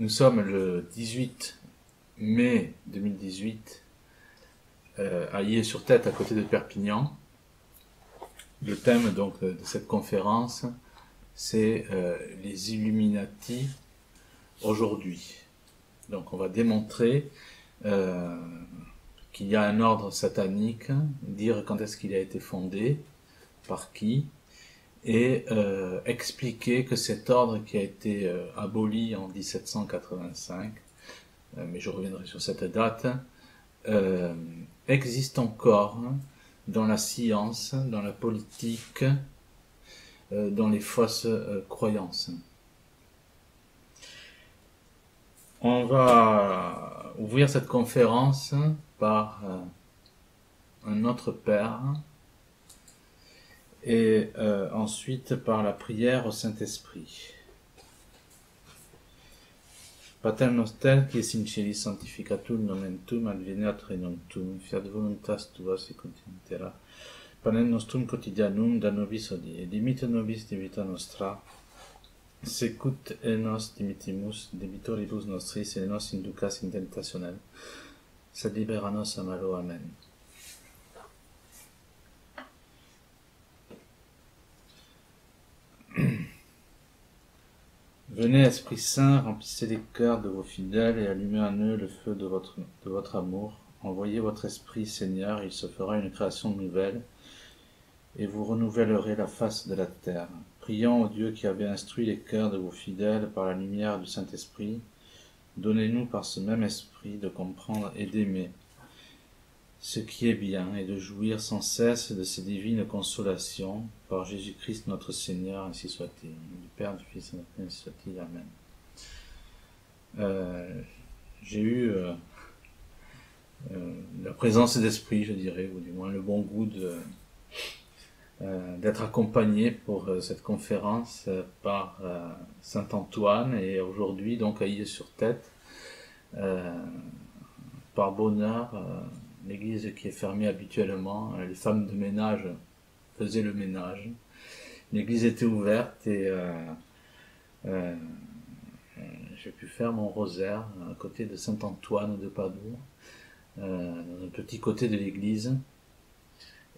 Nous sommes le 18 mai 2018 à Illé-sur-Tête, à côté de Perpignan. Le thème donc de cette conférence, c'est les Illuminati aujourd'hui. Donc on va démontrer qu'il y a un ordre satanique, dire quand est-ce qu'il a été fondé, par qui, et expliquer que cet ordre qui a été aboli en 1785, mais je reviendrai sur cette date, existe encore dans la science, dans la politique, dans les fausses croyances. On va ouvrir cette conférence par un autre Père et ensuite par la prière au Saint-Esprit. Pater noster, qui es in celis sanctificatur nomen tuum, adveniat regnum tuum, fiat voluntas tua sicut in terra. Panem nostrum quotidianum da nobis hodie, et dimitte nobis debita nostra, secut et nos dimittimus debitoribus nostris, et nos inducas in tentationem, sed libera nos a malo. Amen. Venez, Esprit Saint, remplissez les cœurs de vos fidèles et allumez en eux le feu de votre amour. Envoyez votre Esprit, Seigneur, il se fera une création nouvelle, et vous renouvellerez la face de la terre. Prions au Dieu qui avait instruit les cœurs de vos fidèles par la lumière du Saint-Esprit. Donnez-nous par ce même Esprit de comprendre et d'aimer ce qui est bien et de jouir sans cesse de ces divines consolations par Jésus-Christ notre Seigneur, ainsi soit-il. Du Père, du Fils et du Saint-Esprit, ainsi soit-il. Amen. J'ai eu la présence d'esprit, je dirais, ou du moins le bon goût d'être accompagné pour cette conférence par Saint Antoine, et aujourd'hui donc à Illé-sur-Tête, par bonheur, l'église qui est fermée habituellement, les femmes de ménage faisaient le ménage, l'église était ouverte et j'ai pu faire mon rosaire à côté de Saint Antoine de Padoue, dans un petit côté de l'église,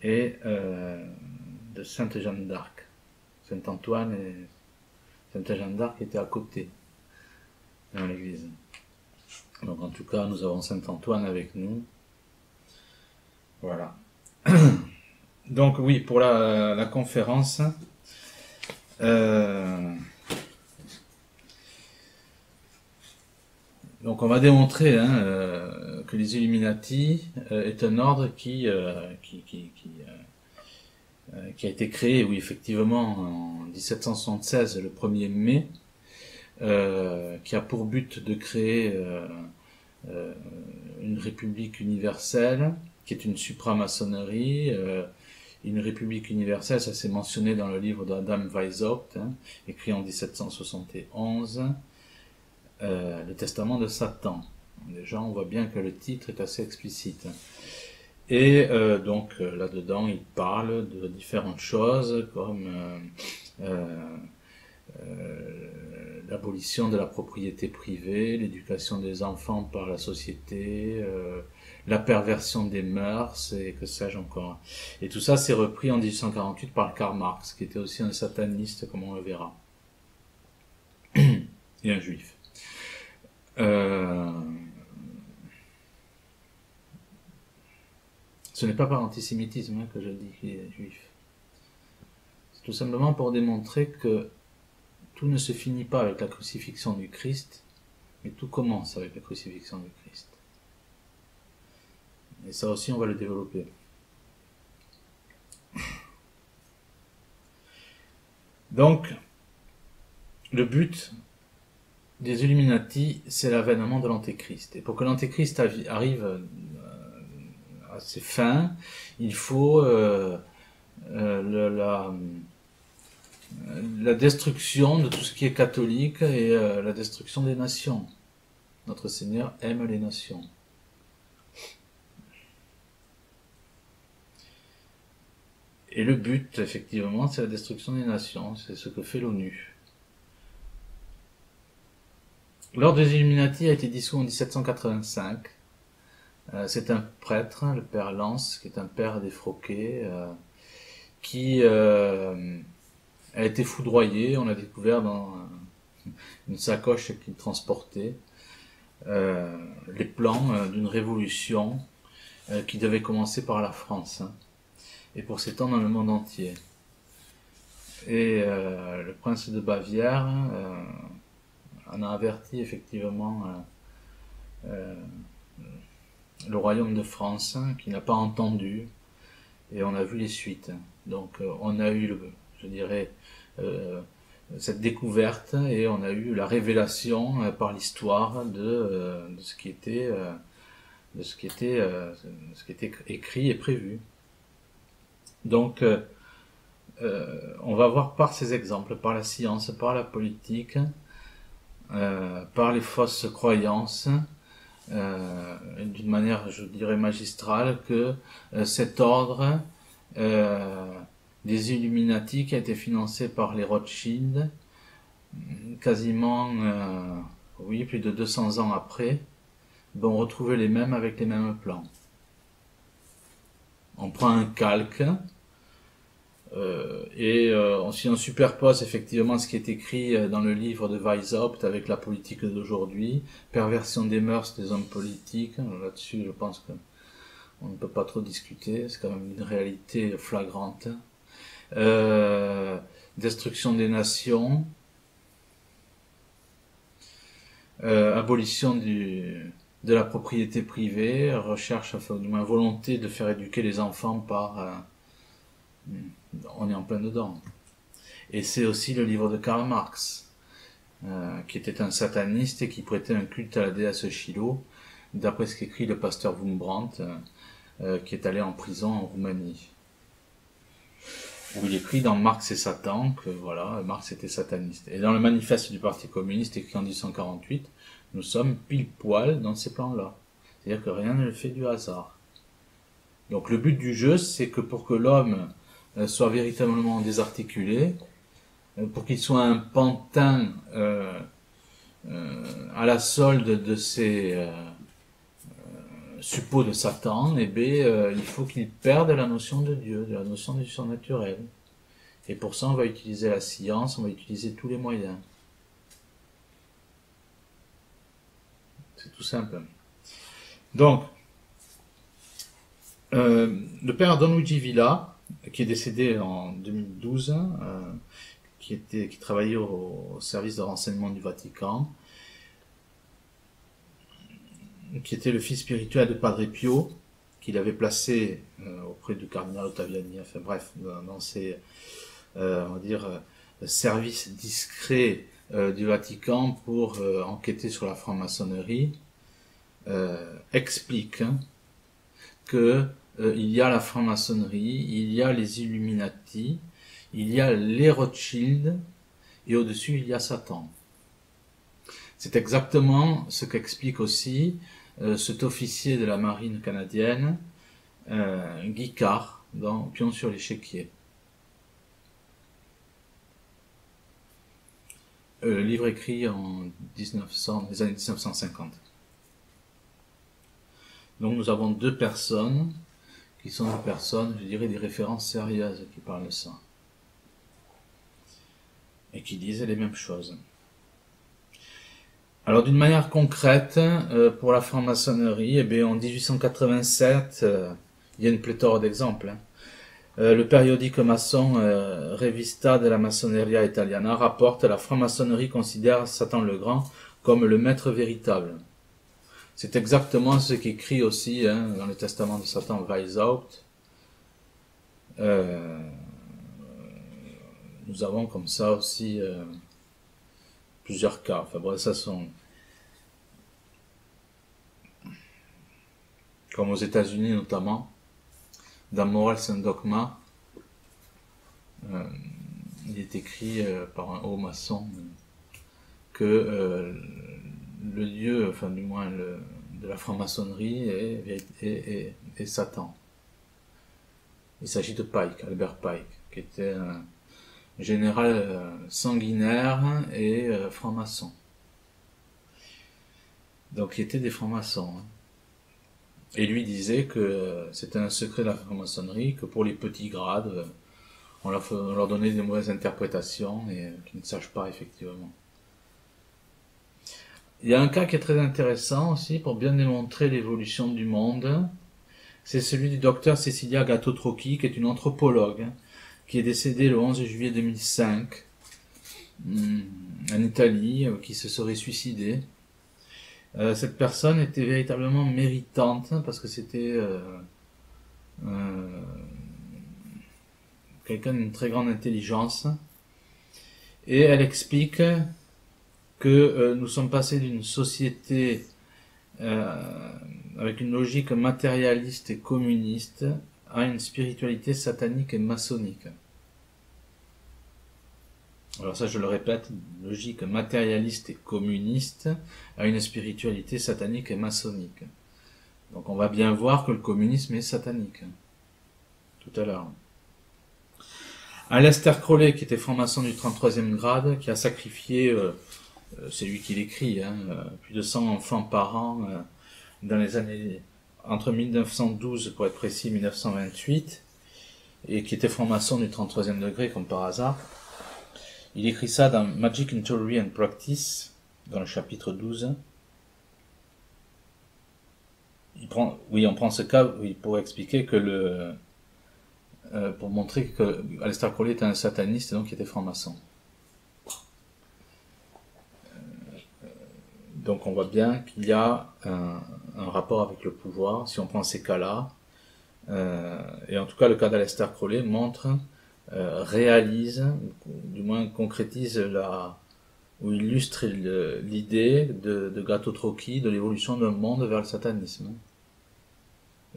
et de Sainte Jeanne d'Arc. Saint Antoine et Sainte Jeanne d'Arc étaient à côté dans l'église. Donc en tout cas, nous avons Saint Antoine avec nous. Voilà. Donc oui, pour la conférence, donc on va démontrer que les Illuminati est un ordre qui a été créé, oui, effectivement, en 1776, le 1er mai, qui a pour but de créer une république universelle, qui est une supramaçonnerie. Une république universelle, ça s'est mentionné dans le livre d'Adam Weishaupt, écrit en 1771, le testament de Satan. Déjà, on voit bien que le titre est assez explicite. Et donc là-dedans, il parle de différentes choses comme l'abolition de la propriété privée, l'éducation des enfants par la société, la perversion des mœurs, et que sais-je encore. Et tout ça, c'est repris en 1848 par Karl Marx, qui était aussi un sataniste, comme on le verra, et un juif. Ce n'est pas par antisémitisme que je dis qu'il est juif. C'est tout simplement pour démontrer que tout ne se finit pas avec la crucifixion du Christ, mais tout commence avec la crucifixion du Christ. Et ça aussi, on va le développer. Donc, le but des Illuminati, c'est l'avènement de l'Antéchrist. Et pour que l'Antéchrist arrive à ses fins, il faut la destruction de tout ce qui est catholique et la destruction des nations. Notre Seigneur aime les nations. Et le but, effectivement, c'est la destruction des nations. C'est ce que fait l'ONU. L'ordre des Illuminati a été dissous en 1785. C'est un prêtre, le père Lance, qui est un père défroqué, qui a été foudroyé. On l'a découvert dans une sacoche qu'il transportait. Les plans d'une révolution qui devait commencer par la France, hein, et pour s'étendre dans le monde entier. Et le prince de Bavière en a averti effectivement le royaume de France, hein, qui n'a pas entendu, et on a vu les suites. Donc on a eu, je dirais, cette découverte, et on a eu la révélation par l'histoire de ce qui était écrit et prévu. Donc on va voir par ces exemples, par la science, par la politique, par les fausses croyances, d'une manière, je dirais, magistrale, que cet ordre des Illuminati, qui a été financé par les Rothschild, quasiment, plus de 200 ans après, vont retrouver les mêmes avec les mêmes plans. On prend un calque, si on superpose effectivement ce qui est écrit dans le livre de Weishaupt avec la politique d'aujourd'hui, perversion des mœurs des hommes politiques, là-dessus je pense qu'on ne peut pas trop discuter, c'est quand même une réalité flagrante. Destruction des nations, abolition de la propriété privée, recherche, enfin du moins volonté de faire éduquer les enfants par... on est en plein dedans. Et c'est aussi le livre de Karl Marx, qui était un sataniste et qui prêtait un culte à la déesse Shiloh, d'après ce qu'écrit le pasteur Wurmbrandt, qui est allé en prison en Roumanie. Où il écrit dans Marx et Satan que voilà, Marx était sataniste. Et dans le manifeste du Parti communiste écrit en 1948, nous sommes pile poil dans ces plans-là. C'est-à-dire que rien ne fait du hasard. Donc le but du jeu, c'est que pour que l'homme soit véritablement désarticulé, pour qu'il soit un pantin à la solde de ces suppôts de Satan, il faut qu'il perde la notion de Dieu, de la notion du surnaturel. Et pour ça, on va utiliser la science, on va utiliser tous les moyens. C'est tout simple. Donc, le père Don Luigi Villa, qui est décédé en 2012, qui travaillait au service de renseignement du Vatican, qui était le fils spirituel de Padre Pio, qu'il avait placé auprès du cardinal Ottaviani, enfin bref, dans ses, on va dire, services discrets du Vatican pour enquêter sur la franc-maçonnerie, explique que il y a la franc-maçonnerie, il y a les Illuminati, il y a les Rothschild, et au-dessus il y a Satan. C'est exactement ce qu'explique aussi cet officier de la marine canadienne, Guy Carr, dans Pion sur l'échiquier. Le livre écrit en les années 1950. Donc nous avons deux personnes qui sont des personnes, je dirais, des références sérieuses qui parlent de ça. Et qui disent les mêmes choses. Alors d'une manière concrète, pour la franc-maçonnerie, en 1887, il y a une pléthore d'exemples. Le périodique maçon Revista della Massoneria Italiana rapporte: la franc-maçonnerie considère Satan le Grand comme le maître véritable. C'est exactement ce qu'écrit aussi dans le testament de Satan Weishaupt. Nous avons comme ça aussi plusieurs cas. Enfin bon, ça sont comme aux États-Unis notamment, dans Morals and Dogma, il est écrit par un haut maçon que le dieu, enfin du moins de la franc-maçonnerie est Satan. Il s'agit de Pike, Albert Pike, qui était un général sanguinaire et franc-maçon. donc qui étaient des francs-maçons. Hein. Et lui disait que c'était un secret de la franc-maçonnerie, que pour les petits grades, on leur donnait des mauvaises interprétations et qu'ils ne sachent pas effectivement. Il y a un cas qui est très intéressant aussi pour bien démontrer l'évolution du monde. C'est celui du docteur Cecilia Gatto-Trocchi, qui est une anthropologue, hein, qui est décédée le 11 juillet 2005 en Italie, qui se serait suicidée. Cette personne était véritablement méritante parce que c'était quelqu'un d'une très grande intelligence, et elle explique que nous sommes passés d'une société avec une logique matérialiste et communiste à une spiritualité satanique et maçonnique. Alors ça, je le répète, une logique matérialiste et communiste à une spiritualité satanique et maçonnique. Donc on va bien voir que le communisme est satanique. Tout à l'heure. Aleister Crowley, qui était franc-maçon du 33e grade, qui a sacrifié, c'est lui qui l'écrit, hein, plus de 100 enfants par an dans les années entre 1912, pour être précis, 1928, et qui était franc-maçon du 33e degré, comme par hasard. Il écrit ça dans Magic in Theory and Practice, dans le chapitre 12. On prend ce cas pour expliquer que pour montrer que Aleister Crowley était un sataniste et donc il était franc-maçon. Donc on voit bien qu'il y a un rapport avec le pouvoir, si on prend ces cas-là. Et en tout cas, le cas d'Aleister Crowley montre, réalise, du moins concrétise ou illustre l'idée de Gatto-Trocchi de l'évolution d'un monde vers le satanisme.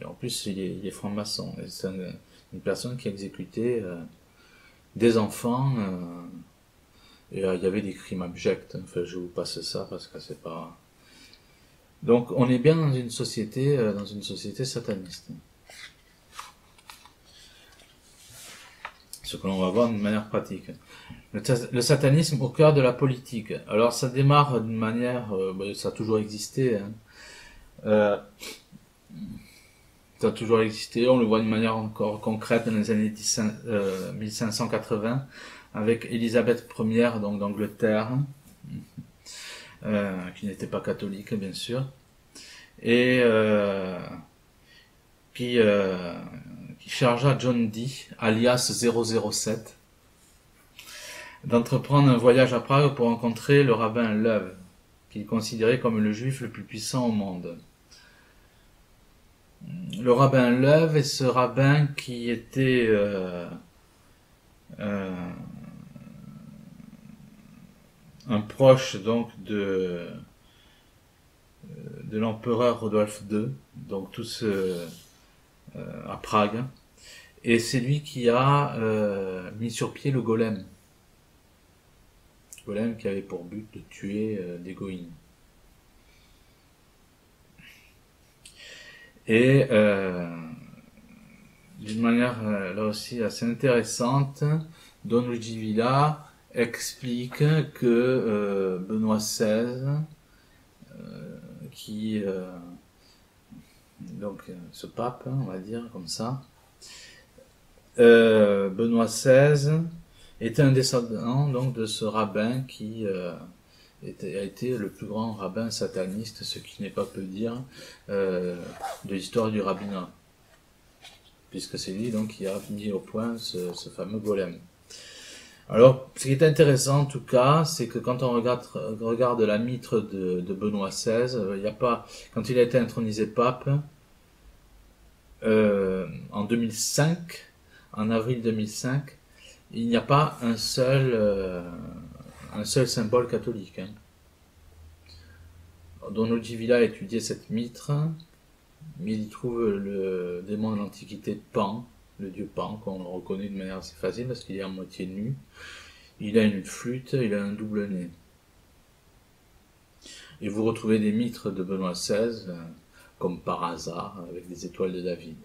Et en plus, il est franc-maçon. C'est une personne qui a exécuté des enfants, et il y avait des crimes abjects. Enfin, je vous passe ça parce que c'est pas... Donc, on est bien dans une société sataniste. Ce que l'on va voir d'une manière pratique. Le satanisme au cœur de la politique. Alors ça démarre d'une manière, ça a toujours existé. Hein. Ça a toujours existé. On le voit d'une manière encore concrète dans les années 1580 avec Élisabeth Ier, donc d'Angleterre, qui n'était pas catholique bien sûr, et qui chargea John Dee, alias 007, d'entreprendre un voyage à Prague pour rencontrer le rabbin Lev, qu'il considérait comme le juif le plus puissant au monde. Le rabbin Lev est ce rabbin qui était un proche donc de l'empereur Rodolphe II, donc tous à Prague, et c'est lui qui a mis sur pied le golem. Le golem qui avait pour but de tuer des goïms. Et d'une manière là aussi assez intéressante, Don Luigi Villa explique que Benoît XVI, donc ce pape, on va dire comme ça, Benoît XVI était un descendant donc de ce rabbin qui a été le plus grand rabbin sataniste, ce qui n'est pas peu dire, de l'histoire du rabbinat, puisque c'est lui donc qui a mis au point ce fameux golem. Alors, ce qui est intéressant en tout cas, c'est que quand on regarde la mitre de Benoît XVI, il n'y a pas, quand il a été intronisé pape en 2005, en avril 2005, il n'y a pas un seul symbole catholique. Hein. Don Luigi Villa a étudié cette mitre, mais il y trouve le démon de l'Antiquité Pan, le dieu Pan, qu'on reconnaît de manière assez facile parce qu'il est à moitié nu. Il a une flûte, il a un double nez. Et vous retrouvez des mitres de Benoît XVI, comme par hasard, avec des étoiles de David.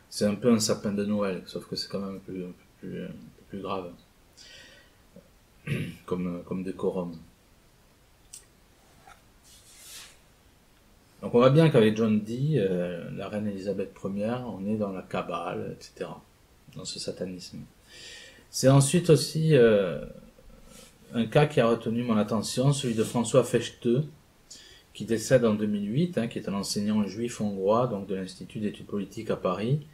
C'est un peu un sapin de Noël, sauf que c'est quand même un peu plus grave, comme décorum. Donc on voit bien qu'avec John Dee, la reine Elisabeth Ier, on est dans la Kabbale, etc., dans ce satanisme. C'est ensuite aussi un cas qui a retenu mon attention, celui de François Fechteux, qui décède en 2008, qui est un enseignant juif hongrois, donc de l'Institut d'études politiques à Paris,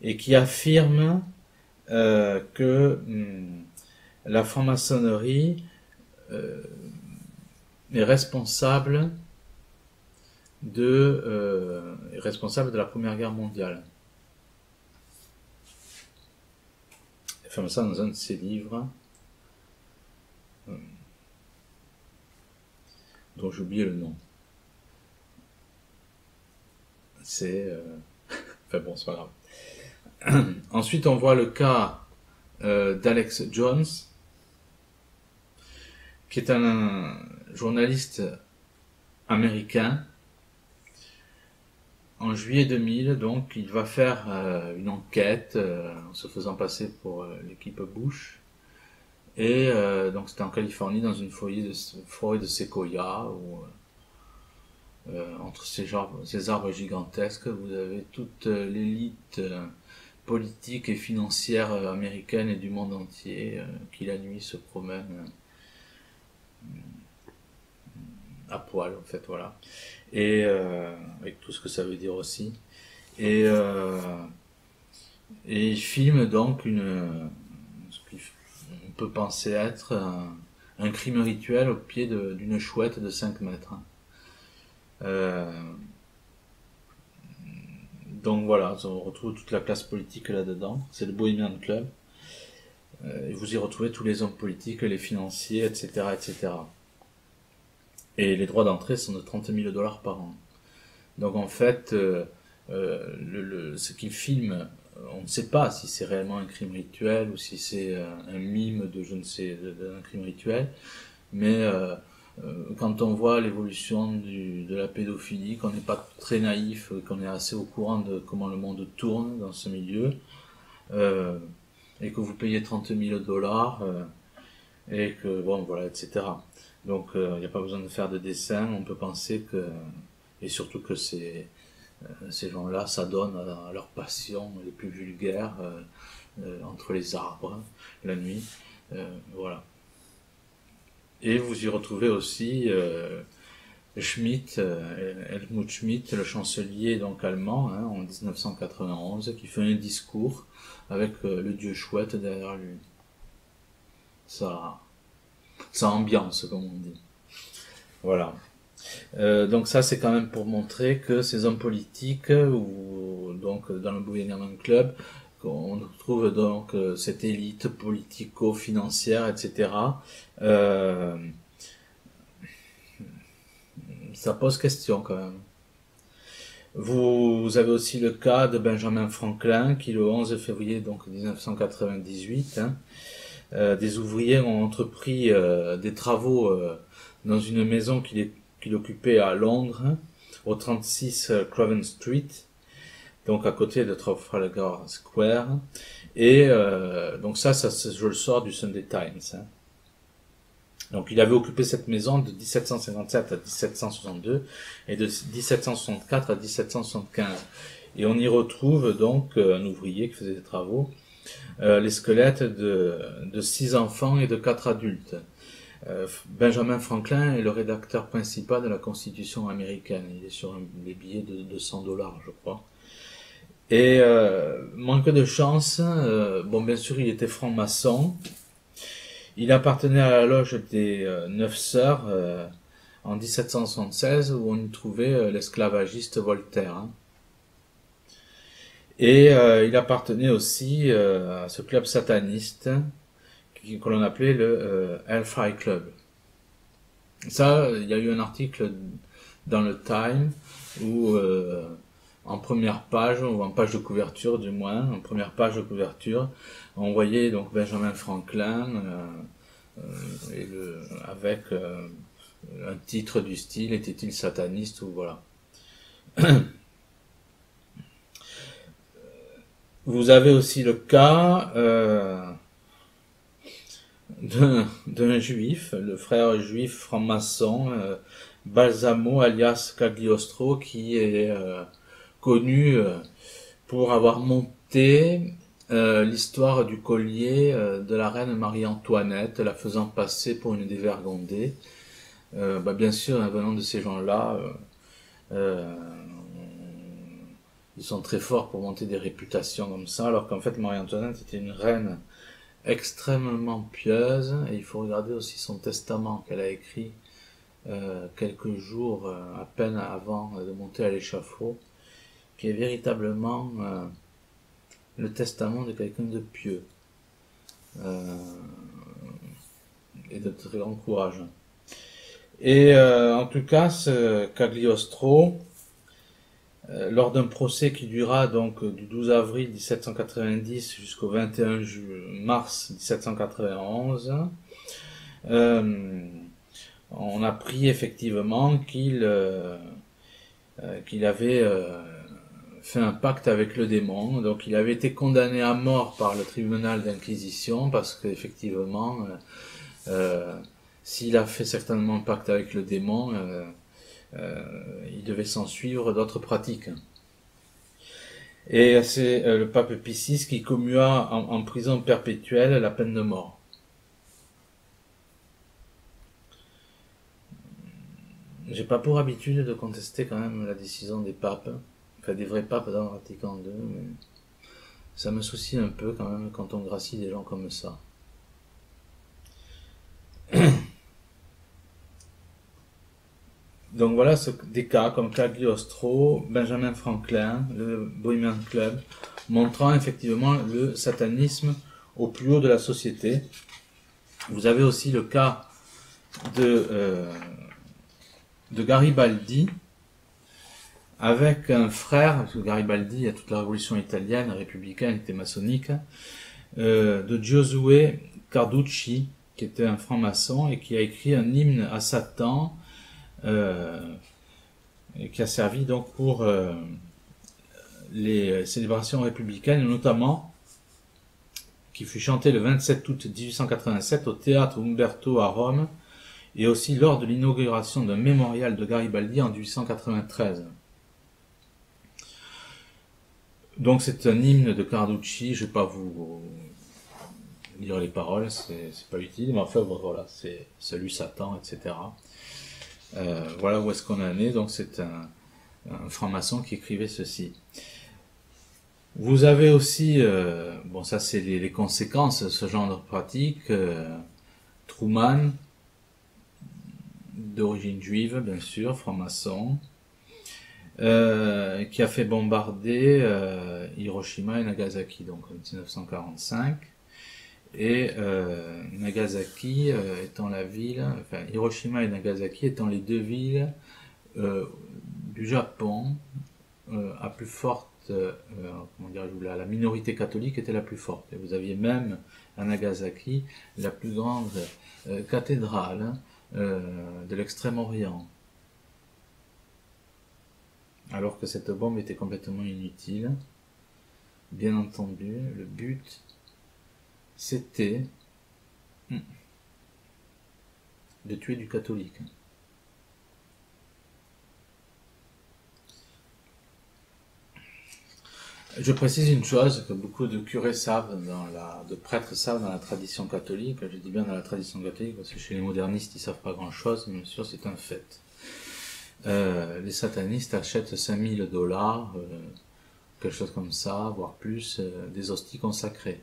et qui affirme que la franc-maçonnerie est responsable de la Première Guerre mondiale. Il affirme ça dans un de ses livres, dont j'ai oublié le nom. C'est... enfin bon, c'est pas grave. Ensuite, on voit le cas d'Alex Jones, qui est un journaliste américain. En juillet 2000, donc, il va faire une enquête en se faisant passer pour l'équipe Bush. Et donc c'était en Californie, dans une forêt de séquoia, où entre ces arbres gigantesques, vous avez toute l'élite politique et financière américaine et du monde entier qui la nuit se promène à poil, en fait, voilà. Et avec tout ce que ça veut dire aussi. Et il filme donc on peut penser être un crime rituel au pied d'une chouette de 5 mètres. Donc voilà, on retrouve toute la classe politique là-dedans. C'est le Bohemian Club. Et vous y retrouvez tous les hommes politiques, les financiers, etc., etc. Et les droits d'entrée sont de $30 000 par an. Donc en fait, ce qu'il filme, on ne sait pas si c'est réellement un crime rituel ou si c'est un mime d'un crime rituel, mais quand on voit l'évolution de la pédophilie, qu'on n'est pas très naïf, qu'on est assez au courant de comment le monde tourne dans ce milieu, et que vous payez $30 000, et que bon voilà, etc. Donc il n'y a pas besoin de faire de dessin, on peut penser que, et surtout que ces gens-là s'adonnent à leurs passions les plus vulgaires entre les arbres, la nuit, voilà. Et vous y retrouvez aussi Schmitt, Helmut Schmitt, le chancelier donc allemand, en 1991, qui fait un discours avec le dieu chouette derrière lui. Ça ambiance, comme on dit. Voilà. Donc ça, c'est quand même pour montrer que ces hommes politiques, ou donc dans le Bohemian Club, on trouve donc cette élite politico-financière, etc. Ça pose question quand même. Vous avez aussi le cas de Benjamin Franklin, qui le 11 février donc 1998, des ouvriers ont entrepris des travaux dans une maison qu'il occupait à Londres, au 36 Craven Street, donc à côté de Trafalgar Square. Et donc ça je le sors du Sunday Times. Donc il avait occupé cette maison de 1757 à 1762 et de 1764 à 1775. Et on y retrouve donc un ouvrier qui faisait des travaux, les squelettes de 6 enfants et de 4 adultes. Benjamin Franklin est le rédacteur principal de la Constitution américaine. Il est sur des billets de $200, je crois. Et manque de chance, bon bien sûr il était franc-maçon. Il appartenait à la loge des 9 sœurs en 1776, où on y trouvait l'esclavagiste Voltaire. Et il appartenait aussi à ce club sataniste que l'on appelait le Hellfire Club. Ça, il y a eu un article dans le Time où en première page, ou en page de couverture du moins, en première page de couverture, on voyait donc Benjamin Franklin avec un titre du style « Était-il sataniste ?» ou voilà. Vous avez aussi le cas d'un juif, le frère juif franc-maçon Balsamo alias Cagliostro, qui est connu pour avoir monté l'histoire du collier de la reine Marie-Antoinette, la faisant passer pour une dévergondée. Bien sûr, venant de ces gens-là, ils sont très forts pour monter des réputations comme ça, alors qu'en fait Marie-Antoinette était une reine extrêmement pieuse, et il faut regarder aussi son testament qu'elle a écrit quelques jours à peine avant de monter à l'échafaud, qui est véritablement le testament de quelqu'un de pieux et de très grand courage. Et en tout cas, ce Cagliostro, lors d'un procès qui dura donc du 12 avril 1790 jusqu'au 21 mars 1791, on a appris effectivement qu'il avait fait un pacte avec le démon. Donc il avait été condamné à mort par le tribunal d'inquisition parce qu'effectivement, s'il a fait certainement un pacte avec le démon, il devait s'en suivre d'autres pratiques. Et c'est le pape Pie VI qui commua en prison perpétuelle la peine de mort. J'ai pas pour habitude de contester quand même la décision des papes, enfin des vrais papes dans le Vatican II, mais ça me soucie un peu quand même quand on gracie des gens comme ça. Donc voilà des cas comme Cagliostro, Benjamin Franklin, le Bohemian Club, montrant effectivement le satanisme au plus haut de la société. Vous avez aussi le cas de Garibaldi, avec un frère, parce que Garibaldi, à toute la révolution italienne, républicaine, était maçonnique, de Giosuè Carducci, qui était un franc-maçon et qui a écrit un hymne à Satan, et qui a servi donc pour les célébrations républicaines, notamment qui fut chanté le 27 août 1887 au théâtre Umberto à Rome, et aussi lors de l'inauguration d'un mémorial de Garibaldi en 1893. Donc c'est un hymne de Carducci, je ne vais pas vous lire les paroles, c'est pas utile, mais enfin voilà, c'est Salut Satan, etc. Voilà où est-ce qu'on en est, donc c'est un franc-maçon qui écrivait ceci. Vous avez aussi, ça c'est les conséquences de ce genre de pratique, Truman, d'origine juive, bien sûr, franc-maçon, qui a fait bombarder Hiroshima et Nagasaki, donc en 1945. Et Nagasaki étant la ville, enfin Hiroshima et Nagasaki étant les deux villes du Japon à plus forte, la minorité catholique était la plus forte. Et vous aviez même à Nagasaki la plus grande cathédrale de l'Extrême-Orient, alors que cette bombe était complètement inutile. Bien entendu, le but c'était de tuer du catholique. Je précise une chose que beaucoup de curés savent, de prêtres savent dans la tradition catholique. Je dis bien dans la tradition catholique parce que chez les modernistes ils savent pas grand chose, mais bien sûr c'est un fait. Les satanistes achètent $5000, quelque chose comme ça, voire plus, des hosties consacrées.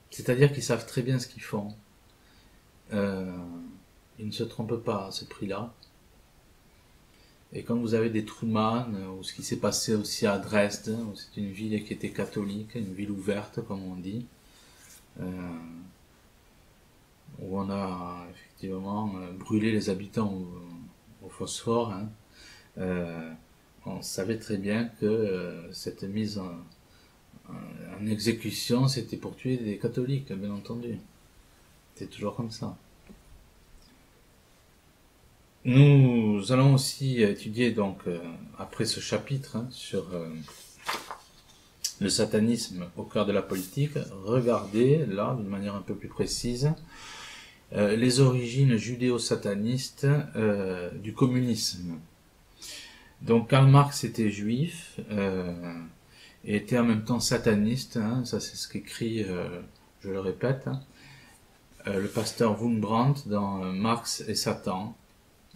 C'est-à-dire qu'ils savent très bien ce qu'ils font. Ils ne se trompent pas à ce prix-là. Et quand vous avez des Truman, ou ce qui s'est passé aussi à Dresde, où c'est une ville qui était catholique, une ville ouverte, comme on dit, où on a effectivement brûlé les habitants au phosphore, on savait très bien que cette mise en exécution, c'était pour tuer des catholiques, bien entendu. C'est toujours comme ça. Nous allons aussi étudier, donc, après ce chapitre sur le satanisme au cœur de la politique, regarder, là, d'une manière un peu plus précise, Les origines judéo-satanistes du communisme. Donc Karl Marx était juif et était en même temps sataniste, hein, ça c'est ce qu'écrit, je le répète, hein, le pasteur Wurmbrand dans Marx et Satan.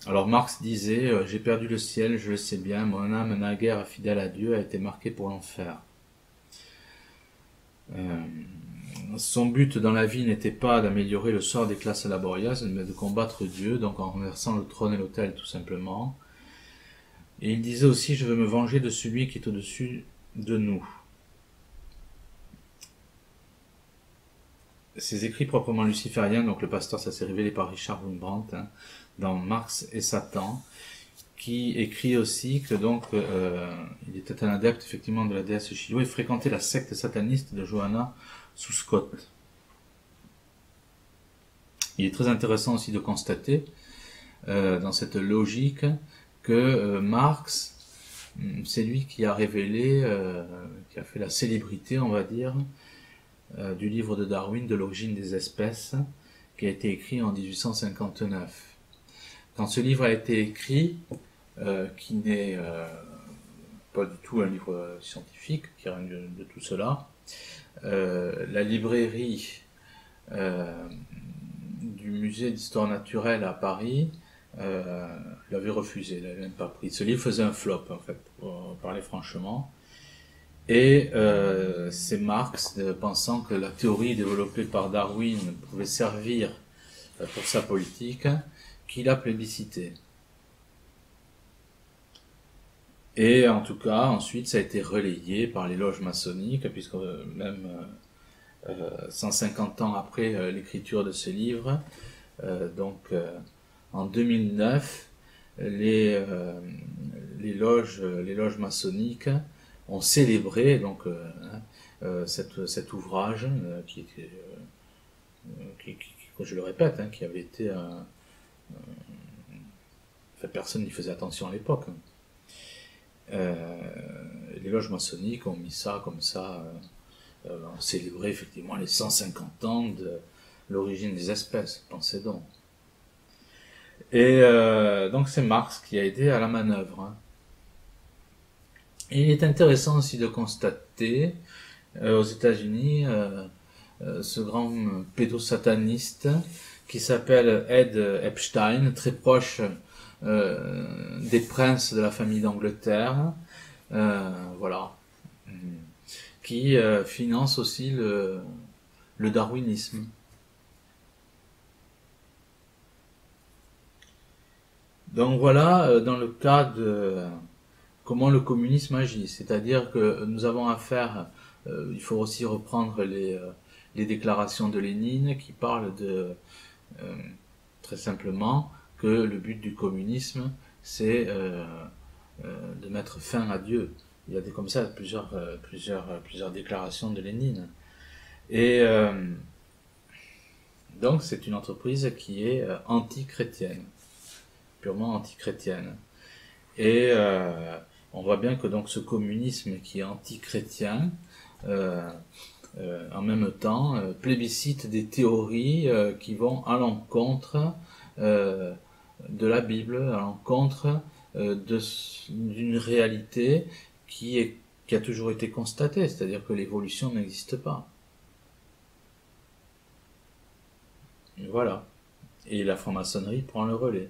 Alors Marx disait « J'ai perdu le ciel, je le sais bien, mon âme naguère fidèle à Dieu a été marquée pour l'enfer. » Son but dans la vie n'était pas d'améliorer le sort des classes laborieuses, mais de combattre Dieu, donc en renversant le trône et l'autel tout simplement. Et il disait aussi « Je veux me venger de celui qui est au-dessus de nous ». Ses écrits proprement lucifériens, donc le pasteur, ça s'est révélé par Richard Wurmbrand, hein, dans Marx et Satan, qui écrit aussi que donc il était un adepte effectivement de la déesse Shiloh et fréquentait la secte sataniste de Johanna Souskot. Il est très intéressant aussi de constater dans cette logique que Marx, c'est lui qui a révélé, qui a fait la célébrité, on va dire, du livre de Darwin de l'origine des espèces, qui a été écrit en 1859. Quand ce livre a été écrit, qui n'est pas du tout un livre scientifique, qui rien de tout cela, la librairie du musée d'histoire naturelle à Paris l'avait refusé, l'avait même pas pris. Ce livre faisait un flop, en fait, pour parler franchement. Et c'est Marx, pensant que la théorie développée par Darwin pouvait servir pour sa politique, qui l'a plébiscité. Et en tout cas, ensuite, ça a été relayé par les loges maçonniques, puisque même 150 ans après l'écriture de ce livre, en 2009, les loges maçonniques ont célébré donc cet ouvrage qui, je le répète, hein, qui avait été enfin, personne n'y faisait attention à l'époque. Les loges maçonniques ont mis ça comme ça, ont célébré effectivement les 150 ans de l'origine des espèces, pensez donc. Et donc c'est Marx qui a aidé à la manœuvre. Hein. Et il est intéressant aussi de constater aux États-Unis ce grand pédosataniste qui s'appelle Ed Epstein, très proche des princes de la famille d'Angleterre, voilà, qui finance aussi le darwinisme. Donc voilà, dans le cas de comment le communisme agit, c'est-à-dire que nous avons affaire, il faut aussi reprendre les déclarations de Lénine qui parlent de, très simplement, que le but du communisme, c'est de mettre fin à Dieu. Il y a comme ça plusieurs déclarations de Lénine. Et donc c'est une entreprise qui est anti-chrétienne, purement anti-chrétienne. Et on voit bien que donc ce communisme qui est anti-chrétien, en même temps, plébiscite des théories qui vont à l'encontre de la Bible, à l'encontre d'une réalité qui a toujours été constatée, c'est-à-dire que l'évolution n'existe pas. Et voilà. Et la franc-maçonnerie prend le relais.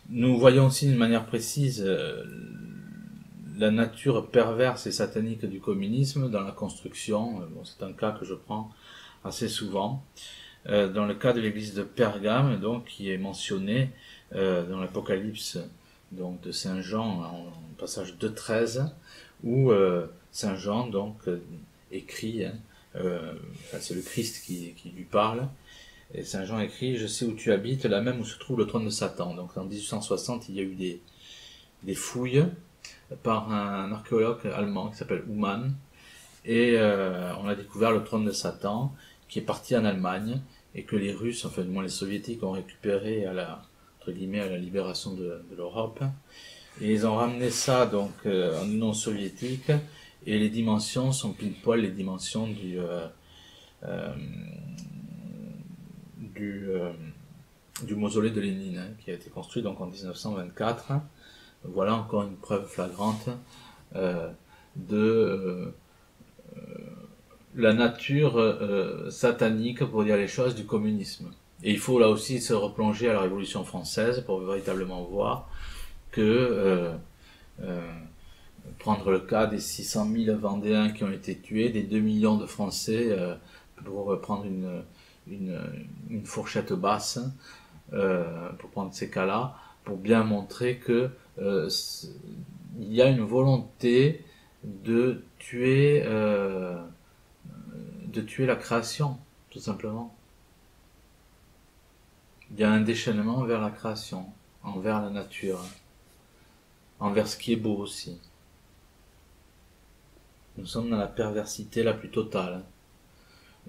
Nous voyons aussi d'une manière précise la nature perverse et satanique du communisme dans la construction. Bon, c'est un cas que je prends assez souvent. Dans le cas de l'église de Pergame, donc, qui est mentionné dans l'Apocalypse donc, de Saint Jean, en passage 2.13, où Saint Jean donc, écrit, c'est le Christ qui lui parle, et Saint Jean écrit « Je sais où tu habites, là même où se trouve le trône de Satan ». Donc en 1860, il y a eu des fouilles par un archéologue allemand qui s'appelle Uman, et on a découvert le trône de Satan qui est parti en Allemagne et que les Russes, enfin du moins les Soviétiques, ont récupéré entre guillemets, à la libération de l'Europe. Et ils ont ramené ça donc en Union soviétique et les dimensions sont pile poil les dimensions du mausolée de Lénine, hein, qui a été construit donc en 1924. Voilà encore une preuve flagrante de la nature satanique, pour dire les choses, du communisme. Et il faut là aussi se replonger à la Révolution française pour véritablement voir que prendre le cas des 600 000 Vendéens qui ont été tués, des 2 millions de Français, pour prendre une fourchette basse, pour prendre ces cas-là, pour bien montrer que il y a une volonté de tuer la création, tout simplement. Il y a un déchaînement vers la création, envers la nature, envers ce qui est beau aussi. Nous sommes dans la perversité la plus totale.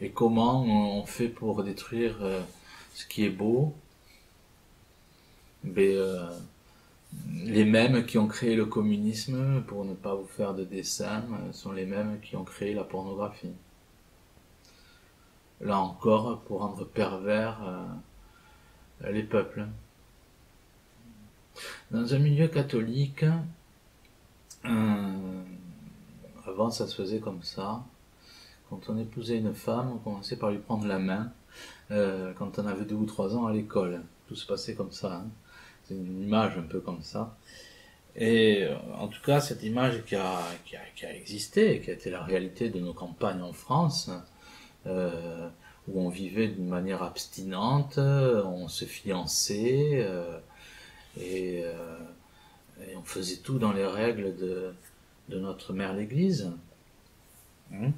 Et comment on fait pour détruire ce qui est beau? Les mêmes qui ont créé le communisme, pour ne pas vous faire de dessin, sont les mêmes qui ont créé la pornographie. Là encore, pour rendre pervers les peuples. Dans un milieu catholique, avant ça se faisait comme ça. Quand on épousait une femme, on commençait par lui prendre la main quand on avait 2 ou 3 ans à l'école. Tout se passait comme ça. Hein. C'est une image un peu comme ça. Et en tout cas, cette image qui a existé, qui a été la réalité de nos campagnes en France, où on vivait d'une manière abstinente, on se fiançait, et on faisait tout dans les règles de notre mère l'Église. Mais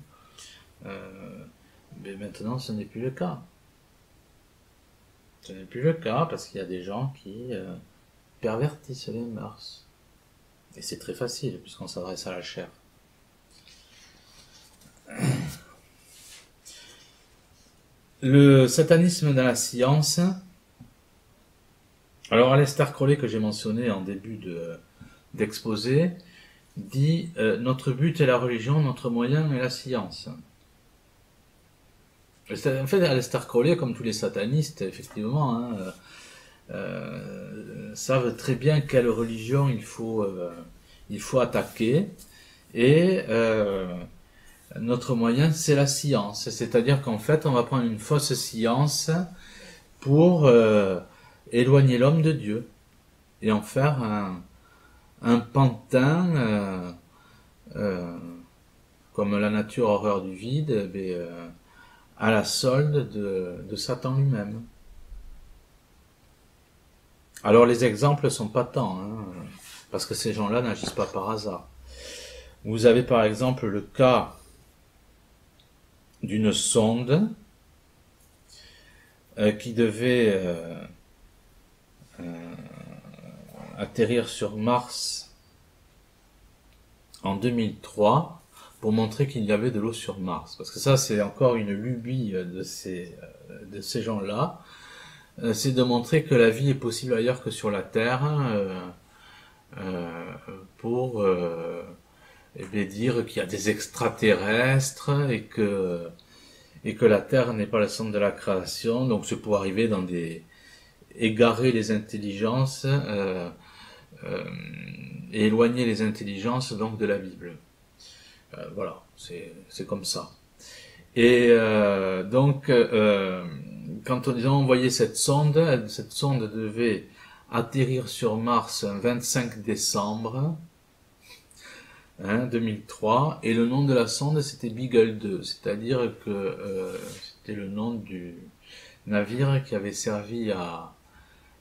maintenant, ce n'est plus le cas. Ce n'est plus le cas parce qu'il y a des gens qui pervertissent les mœurs. Et c'est très facile puisqu'on s'adresse à la chair. Le satanisme dans la science. Alors Aleister Crowley, que j'ai mentionné en début d'exposé, dit notre but est la religion, notre moyen est la science. En fait, Aleister Crowley, comme tous les satanistes, effectivement, savent très bien quelle religion il faut attaquer, et notre moyen, c'est la science. C'est-à-dire qu'en fait, on va prendre une fausse science pour éloigner l'homme de Dieu et en faire un pantin, comme la nature horreur du vide, à la solde de Satan lui-même. Alors les exemples sont patents, parce que ces gens-là n'agissent pas par hasard. Vous avez par exemple le cas d'une sonde qui devait atterrir sur Mars en 2003 pour montrer qu'il y avait de l'eau sur Mars. Parce que ça, c'est encore une lubie de ces gens-là. C'est de montrer que la vie est possible ailleurs que sur la Terre, pour dire qu'il y a des extraterrestres et que la Terre n'est pas le centre de la création. Donc c'est pour arriver dans égarer les intelligences et éloigner les intelligences donc de la Bible. Voilà, c'est comme ça. Et donc, quand on a envoyé cette sonde devait atterrir sur Mars un 25 décembre 2003, et le nom de la sonde c'était Beagle 2, c'est-à-dire que c'était le nom du navire qui avait servi à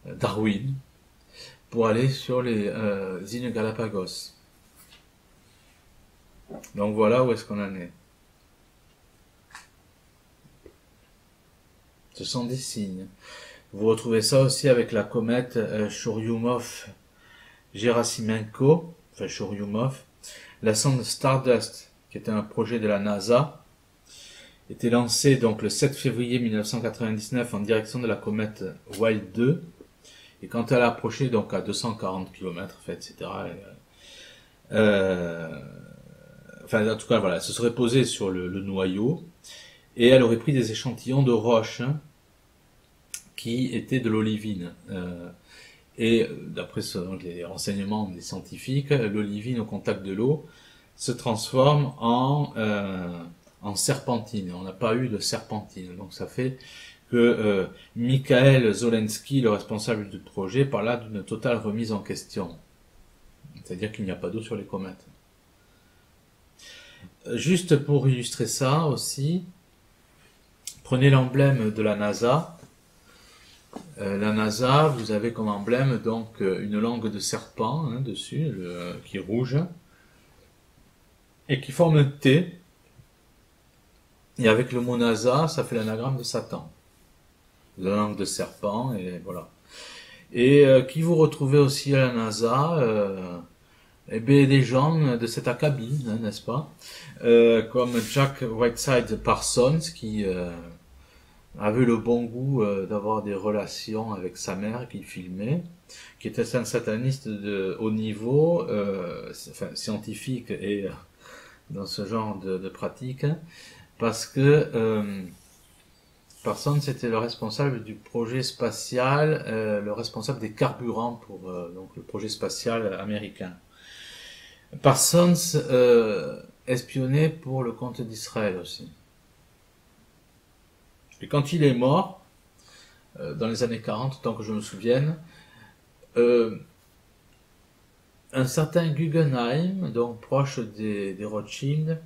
Darwin pour aller sur les îles Galapagos. Donc voilà où est-ce qu'on en est. Ce sont des signes. Vous retrouvez ça aussi avec la comète Churyumov-Gerasimenko, enfin Churyumov. La sonde Stardust, qui était un projet de la NASA, était lancée donc le 7 février 1999 en direction de la comète Wild 2. Et quand elle a approché donc à 240 km, etc., enfin en tout cas voilà, elle se serait posée sur le noyau et elle aurait pris des échantillons de roches qui étaient de l'olivine. Et d'après les renseignements des scientifiques, l'olivine au contact de l'eau se transforme en serpentine. On n'a pas eu de serpentine. Donc ça fait que Mikhail Zolensky, le responsable du projet, parle là d'une totale remise en question. C'est-à-dire qu'il n'y a pas d'eau sur les comètes. Juste pour illustrer ça aussi, prenez l'emblème de la NASA. La NASA, vous avez comme emblème donc une langue de serpent dessus, qui est rouge, et qui forme un T. Et avec le mot NASA, ça fait l'anagramme de Satan. La langue de serpent, et voilà. Et qui vous retrouvez aussi à la NASA, eh bien, des gens de cet acabit, n'est-ce pas, comme Jack Whiteside Parsons, qui avait le bon goût d'avoir des relations avec sa mère qu'il filmait, qui était un sataniste de haut niveau, enfin, scientifique et dans ce genre de pratique, parce que Parsons était le responsable du projet spatial, le responsable des carburants pour donc le projet spatial américain. Parsons espionnait pour le compte d'Israël aussi. Et quand il est mort, dans les années 40, tant que je me souvienne, un certain Guggenheim, donc proche des Rothschild,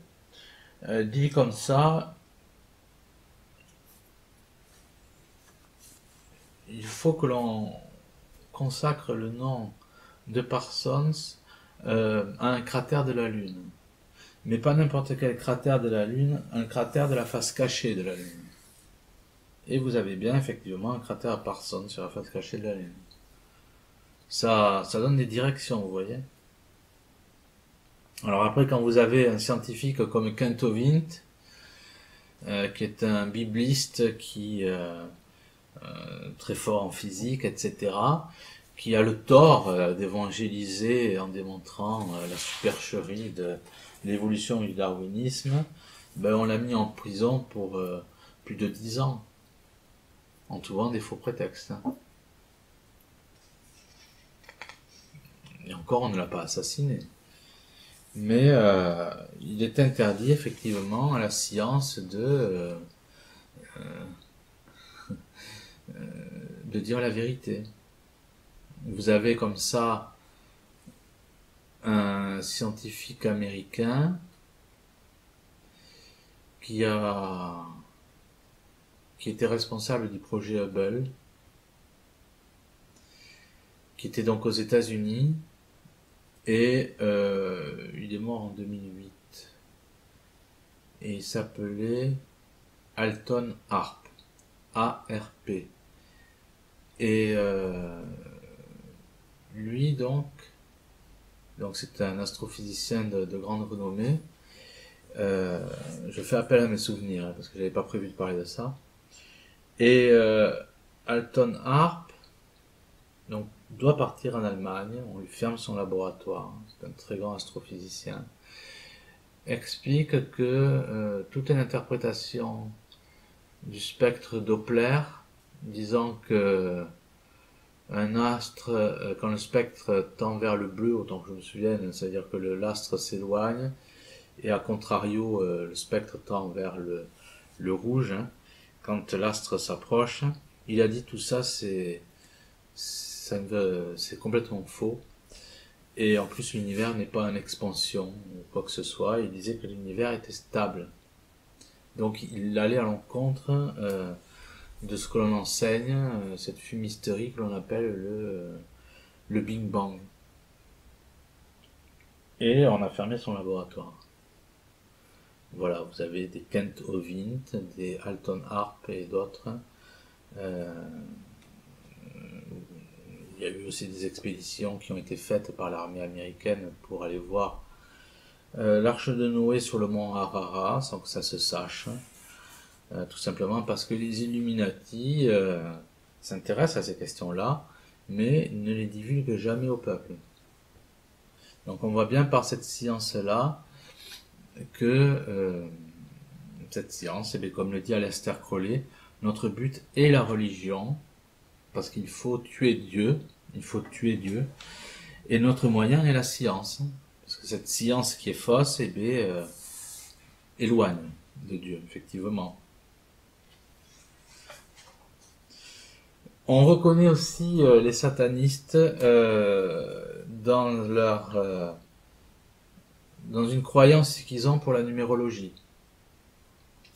dit comme ça: il faut que l'on consacre le nom de Parsons à un cratère de la Lune. Mais pas n'importe quel cratère de la Lune, un cratère de la face cachée de la Lune. Et vous avez bien effectivement un cratère à Parsons sur la face cachée de la Lune. Ça donne des directions, vous voyez. Alors après, quand vous avez un scientifique comme Kent Ovint, qui est un bibliste qui très fort en physique, etc., qui a le tort d'évangéliser en démontrant la supercherie de l'évolution du darwinisme, ben on l'a mis en prison pour plus de 10 ans, en trouvant des faux prétextes. Et encore, on ne l'a pas assassiné. Mais il est interdit effectivement à la science de dire la vérité. Vous avez comme ça un scientifique américain qui était responsable du projet Hubble, qui était donc aux États-Unis, et il est mort en 2008. Et il s'appelait Alton Harp, A-R-P. Et lui donc c'est un astrophysicien de grande renommée. Je fais appel à mes souvenirs parce que j'avais pas prévu de parler de ça. Et Alton Harp donc doit partir en Allemagne. On lui ferme son laboratoire. C'est un très grand astrophysicien. Explique que toute une interprétation du spectre Doppler, disant que un astre, quand le spectre tend vers le bleu, autant que je me souvienne, c'est-à-dire que l'astre s'éloigne, et à contrario, le spectre tend vers le rouge, quand l'astre s'approche. Il a dit tout ça, c'est complètement faux. Et en plus, l'univers n'est pas en expansion ou quoi que ce soit. Il disait que l'univers était stable. Donc il allait à l'encontre de ce que l'on enseigne, cette fumisterie que l'on appelle le Big Bang. Et on a fermé son laboratoire. Voilà, vous avez des Kent Ovint, des Alton Harp et d'autres. Il y a eu aussi des expéditions qui ont été faites par l'armée américaine pour aller voir l'arche de Noé sur le mont Ararat, sans que ça se sache. Tout simplement parce que les Illuminati s'intéressent à ces questions-là, mais ne les divulguent jamais au peuple. Donc on voit bien par cette science-là que cette science, eh bien, comme le dit Aleister Crowley, notre but est la religion, parce qu'il faut tuer Dieu, et notre moyen est la science, parce que cette science qui est fausse, eh bien, éloigne de Dieu, effectivement. On reconnaît aussi les satanistes dans une croyance qu'ils ont pour la numérologie.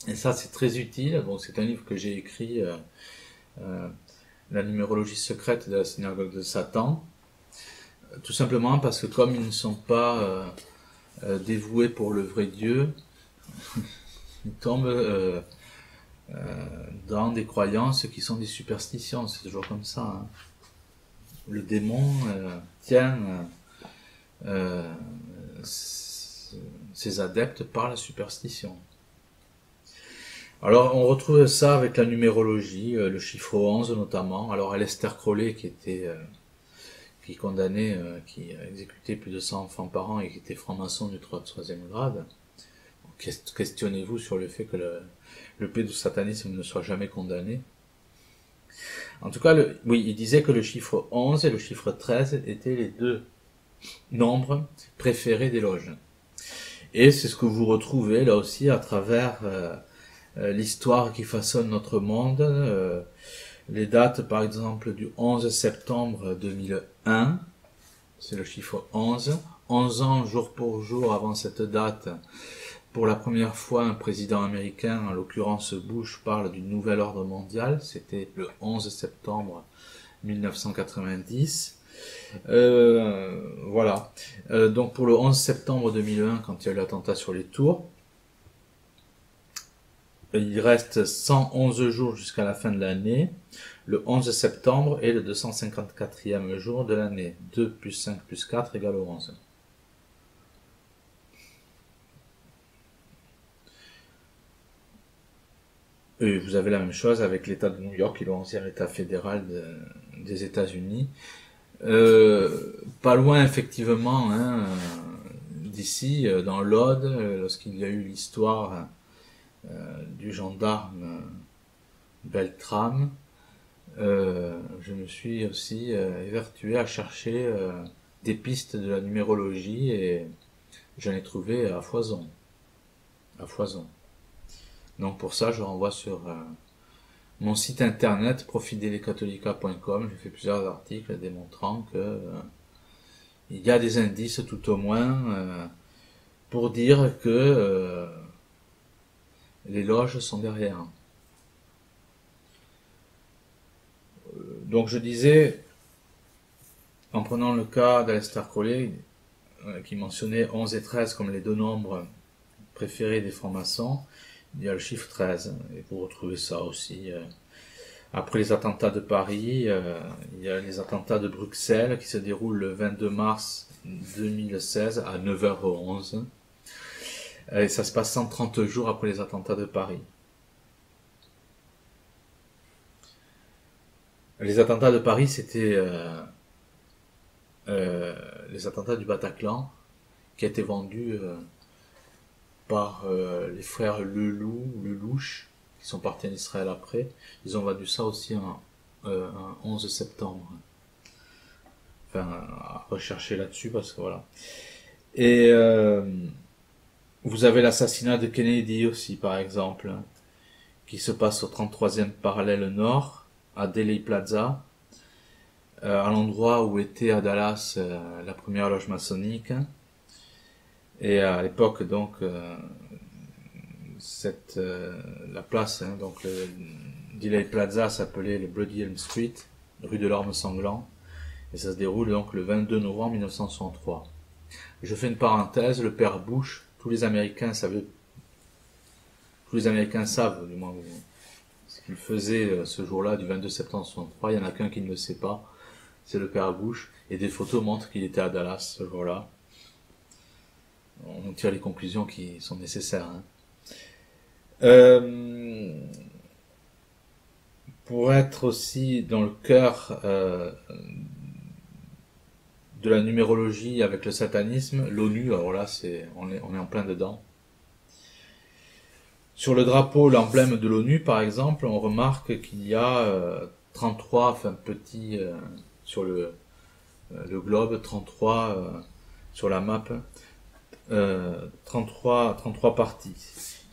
Et ça, c'est très utile. Bon, c'est un livre que j'ai écrit, La numérologie secrète de la synagogue de Satan. Tout simplement parce que comme ils ne sont pas dévoués pour le vrai Dieu, ils tombent dans des croyances qui sont des superstitions. C'est toujours comme ça. Hein. Le démon tient ses adeptes par la superstition. Alors, on retrouve ça avec la numérologie, le chiffre 11 notamment. Alors, Aleister Crowley, qui condamnait, qui a exécuté plus de 100 enfants par an et qui était franc-maçon du 3e grade, questionnez-vous sur le fait que le pédosatanisme ne soit jamais condamné. En tout cas, oui, il disait que le chiffre 11 et le chiffre 13 étaient les deux nombres préférés des loges. Et c'est ce que vous retrouvez là aussi à travers l'histoire qui façonne notre monde. Les dates, par exemple, du 11 septembre 2001, c'est le chiffre 11. 11 ans, jour pour jour, avant cette date, pour la première fois, un président américain, en l'occurrence Bush, parle du nouvel ordre mondial. C'était le 11 septembre 1990. Voilà. Donc pour le 11 septembre 2001, quand il y a eu l'attentat sur les tours, il reste 111 jours jusqu'à la fin de l'année. Le 11 septembre est le 254e jour de l'année. 2 plus 5 plus 4 égale 11. Et vous avez la même chose avec l'État de New York, qui est le 11e État fédéral des États-Unis. Pas loin, effectivement, hein, d'ici, dans l'Aude, lorsqu'il y a eu l'histoire du gendarme Beltrame, je me suis aussi évertué à chercher des pistes de la numérologie et j'en ai trouvé à foison. À foison. Donc pour ça, je renvoie sur mon site internet profidelescatholica.com. J'ai fait plusieurs articles démontrant que il y a des indices tout au moins pour dire que les loges sont derrière. Donc je disais, en prenant le cas d'Aleister Crowley, qui mentionnait 11 et 13 comme les deux nombres préférés des francs-maçons, il y a le chiffre 13, et vous retrouvez ça aussi. Après les attentats de Paris, il y a les attentats de Bruxelles qui se déroulent le 22 mars 2016 à 9h11. Et ça se passe 130 jours après les attentats de Paris. Les attentats de Paris, c'était les attentats du Bataclan qui a été vendu par les frères Lelouch, qui sont partis en Israël après. Ils ont vendu ça aussi un 11 septembre. Enfin, à rechercher là-dessus, parce que voilà. Et vous avez l'assassinat de Kennedy aussi, par exemple, qui se passe au 33e parallèle nord, à Dealey Plaza, à l'endroit où était à Dallas la première loge maçonnique. Et à l'époque, donc, la place, hein, donc Dealey Plaza s'appelait le Bloody Elm Street, rue de l'Orme Sanglant, et ça se déroule donc le 22 novembre 1963. Je fais une parenthèse, le père Bush, tous les Américains savent, du moins, ce qu'il faisait ce jour-là, du 22 septembre 1963, il n'y en a qu'un qui ne le sait pas, c'est le père Bush, et des photos montrent qu'il était à Dallas ce jour-là. On tire les conclusions qui sont nécessaires. Hein. Pour être aussi dans le cœur de la numérologie avec le satanisme, l'ONU, alors là, on est en plein dedans. Sur le drapeau, l'emblème de l'ONU, par exemple, on remarque qu'il y a 33, enfin petits, sur le globe, 33 sur la map, 33 parties.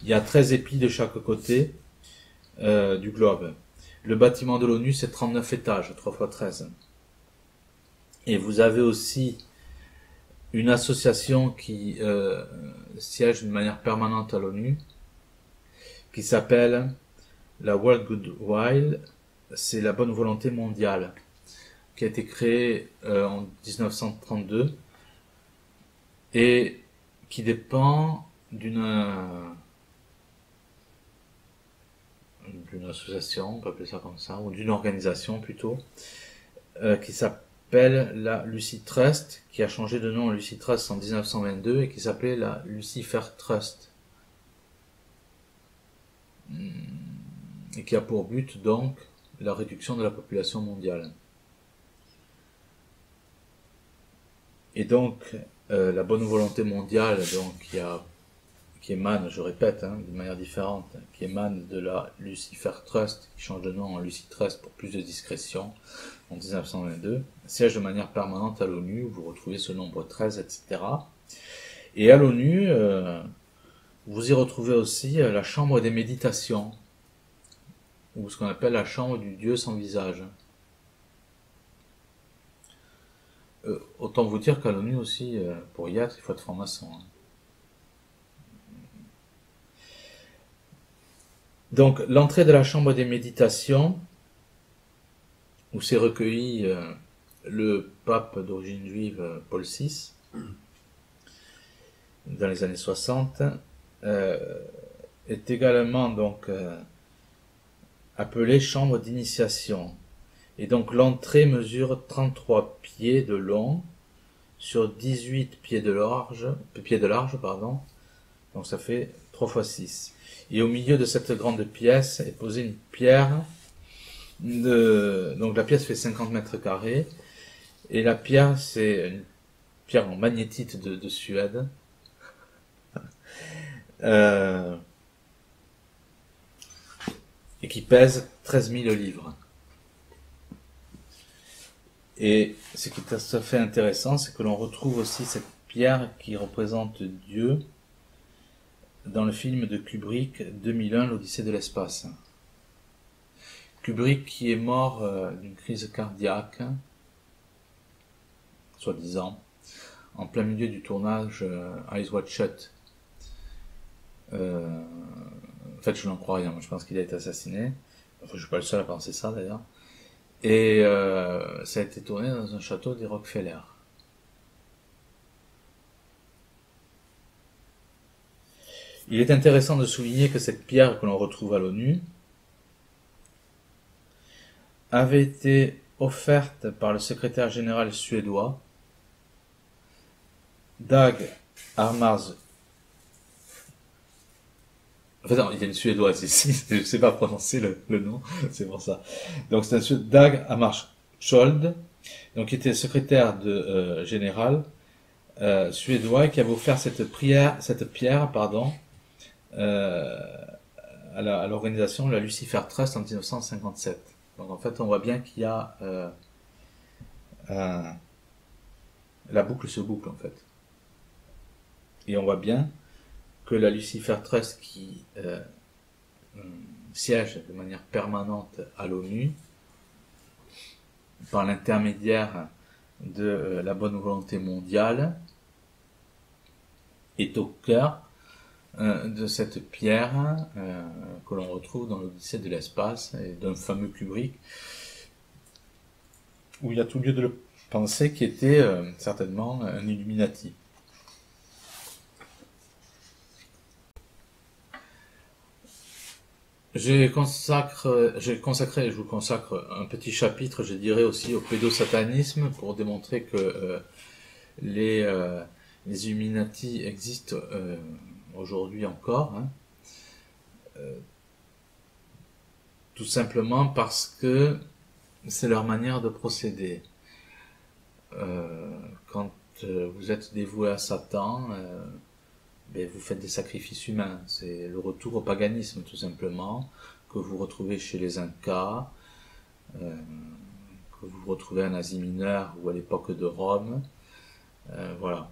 Il y a 13 épis de chaque côté du globe. Le bâtiment de l'ONU, c'est 39 étages, 3 x 13. Et vous avez aussi une association qui siège d'une manière permanente à l'ONU, qui s'appelle la World Goodwill, c'est la bonne volonté mondiale, qui a été créée en 1932 et qui dépend d'une association, on peut appeler ça comme ça, ou d'une organisation plutôt, qui s'appelle la Lucy Trust, qui a changé de nom à Lucy Trust en 1922 et qui s'appelait la Lucifer Trust. Et qui a pour but donc la réduction de la population mondiale. Et donc la bonne volonté mondiale donc qui émane, je répète, d'une manière différente, qui émane de la Lucifer Trust, qui change de nom en Lucy Trust pour plus de discrétion en 1922, siège de manière permanente à l'ONU, où vous retrouvez ce nombre 13, etc. Et à l'ONU, vous y retrouvez aussi la chambre des méditations, ou ce qu'on appelle la chambre du Dieu sans visage. Autant vous dire qu'à l'ONU aussi, pour y être, il faut être franc-maçon. Donc, l'entrée de la chambre des méditations, où s'est recueilli le pape d'origine juive Paul VI, dans les années 60, est également donc appelée chambre d'initiation. Et donc l'entrée mesure 33 pieds de long sur 18 pieds de large, donc ça fait 3 x 6. Et au milieu de cette grande pièce est posée une pierre, donc la pièce fait 50 mètres carrés, et la pierre c'est une pierre en magnétite de Suède, et qui pèse 13 000 livres. Et ce qui est tout à fait intéressant, c'est que l'on retrouve aussi cette pierre qui représente Dieu dans le film de Kubrick 2001, l'Odyssée de l'espace. Kubrick qui est mort d'une crise cardiaque, soi-disant, en plein milieu du tournage Eyes Wide Shut. En fait, je n'en crois rien. Moi, je pense qu'il a été assassiné. Enfin, je suis pas le seul à penser ça, d'ailleurs. Et ça a été tourné dans un château des Rockefeller. Il est intéressant de souligner que cette pierre que l'on retrouve à l'ONU avait été offerte par le secrétaire général suédois Dag Hammarskjöld. Enfin non, il y a une suédoise ici, je ne sais pas prononcer le nom, c'est pour ça. Donc c'est un Dag Hammarskjöld, donc qui était secrétaire de général suédois, qui avait offert cette pierre, à l'organisation de la Lucifer Trust en 1957. Donc en fait, on voit bien qu'il y a la boucle se boucle en fait. Et on voit bien que la Lucifer Trust qui siège de manière permanente à l'ONU, par l'intermédiaire de la bonne volonté mondiale, est au cœur de cette pierre que l'on retrouve dans l'Odyssée de l'espace et d'un fameux Kubrick, où il y a tout lieu de le penser qui était certainement un Illuminati. Je vous consacre un petit chapitre, je dirais aussi au pédosatanisme, pour démontrer que les Illuminati existent aujourd'hui encore, tout simplement parce que c'est leur manière de procéder. Quand vous êtes dévoué à Satan, ben, vous faites des sacrifices humains. C'est le retour au paganisme, tout simplement, que vous retrouvez chez les Incas, que vous retrouvez en Asie mineure ou à l'époque de Rome. Voilà.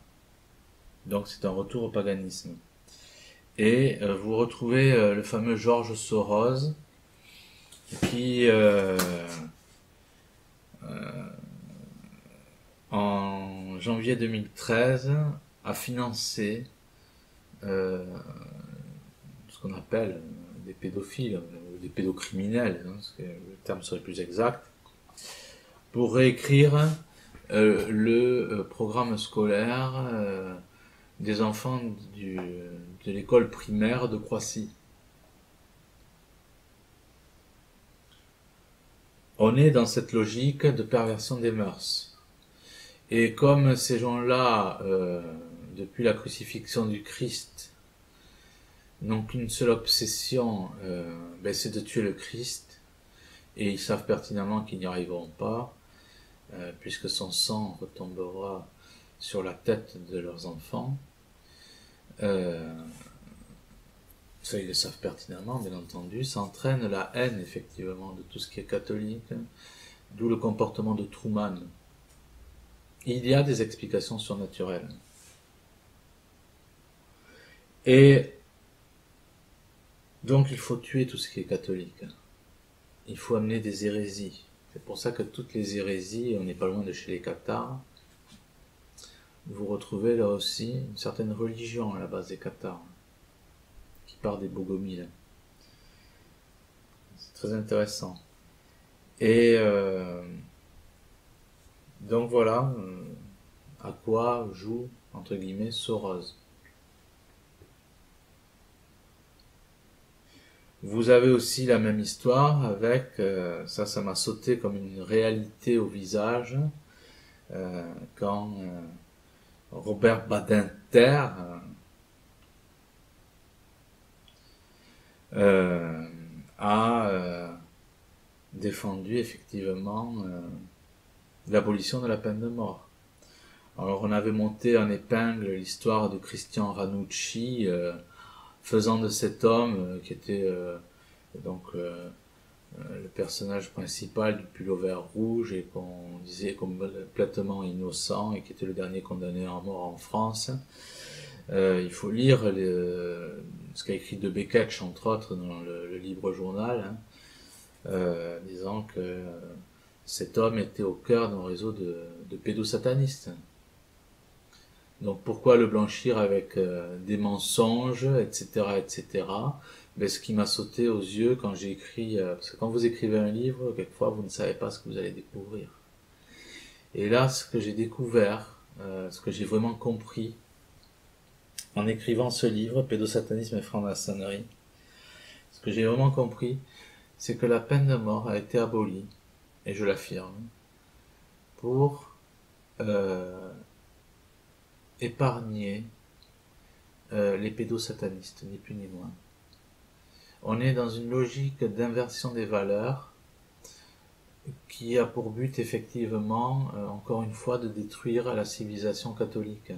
Donc c'est un retour au paganisme. Et vous retrouvez le fameux George Soros, qui en janvier 2013 a financé ce qu'on appelle des pédophiles, des pédocriminels, hein, parce que le terme serait plus exact, pour réécrire le programme scolaire des enfants de l'école primaire de Croissy. On est dans cette logique de perversion des mœurs. Et comme ces gens-là, depuis la crucifixion du Christ, n'ont qu'une seule obsession, c'est de tuer le Christ, et ils savent pertinemment qu'ils n'y arriveront pas, puisque son sang retombera sur la tête de leurs enfants. Ça, ils le savent pertinemment, bien entendu. Ça entraîne la haine, effectivement, de tout ce qui est catholique, d'où le comportement de Truman. Il y a des explications surnaturelles. Et donc, il faut tuer tout ce qui est catholique. Il faut amener des hérésies. C'est pour ça que toutes les hérésies, on n'est pas loin de chez les Cathares, vous retrouvez là aussi une certaine religion à la base des Cathares, qui part des Bogomiles. C'est très intéressant. Et donc voilà à quoi joue, entre guillemets, Soros. Vous avez aussi la même histoire avec, ça m'a sauté comme une réalité au visage, quand Robert Badinter a défendu effectivement l'abolition de la peine de mort. Alors on avait monté en épingle l'histoire de Christian Ranucci, faisant de cet homme qui était le personnage principal du pull au vert rouge et qu'on disait complètement innocent et qui était le dernier condamné à mort en France. Il faut lire ce qu'a écrit de Beketch, entre autres, dans le Libre Journal, disant que cet homme était au cœur d'un réseau de pédosatanistes. Donc pourquoi le blanchir avec des mensonges, etc., etc. Ben, ce qui m'a sauté aux yeux quand j'ai écrit, parce que quand vous écrivez un livre, quelquefois vous ne savez pas ce que vous allez découvrir. Et là, ce que j'ai découvert, ce que j'ai vraiment compris en écrivant ce livre, Pédosatanisme et franc-maçonnerie, ce que j'ai vraiment compris, c'est que la peine de mort a été abolie, et je l'affirme, pour épargner les pédosatanistes, ni plus ni moins. On est dans une logique d'inversion des valeurs qui a pour but effectivement, encore une fois, de détruire la civilisation catholique.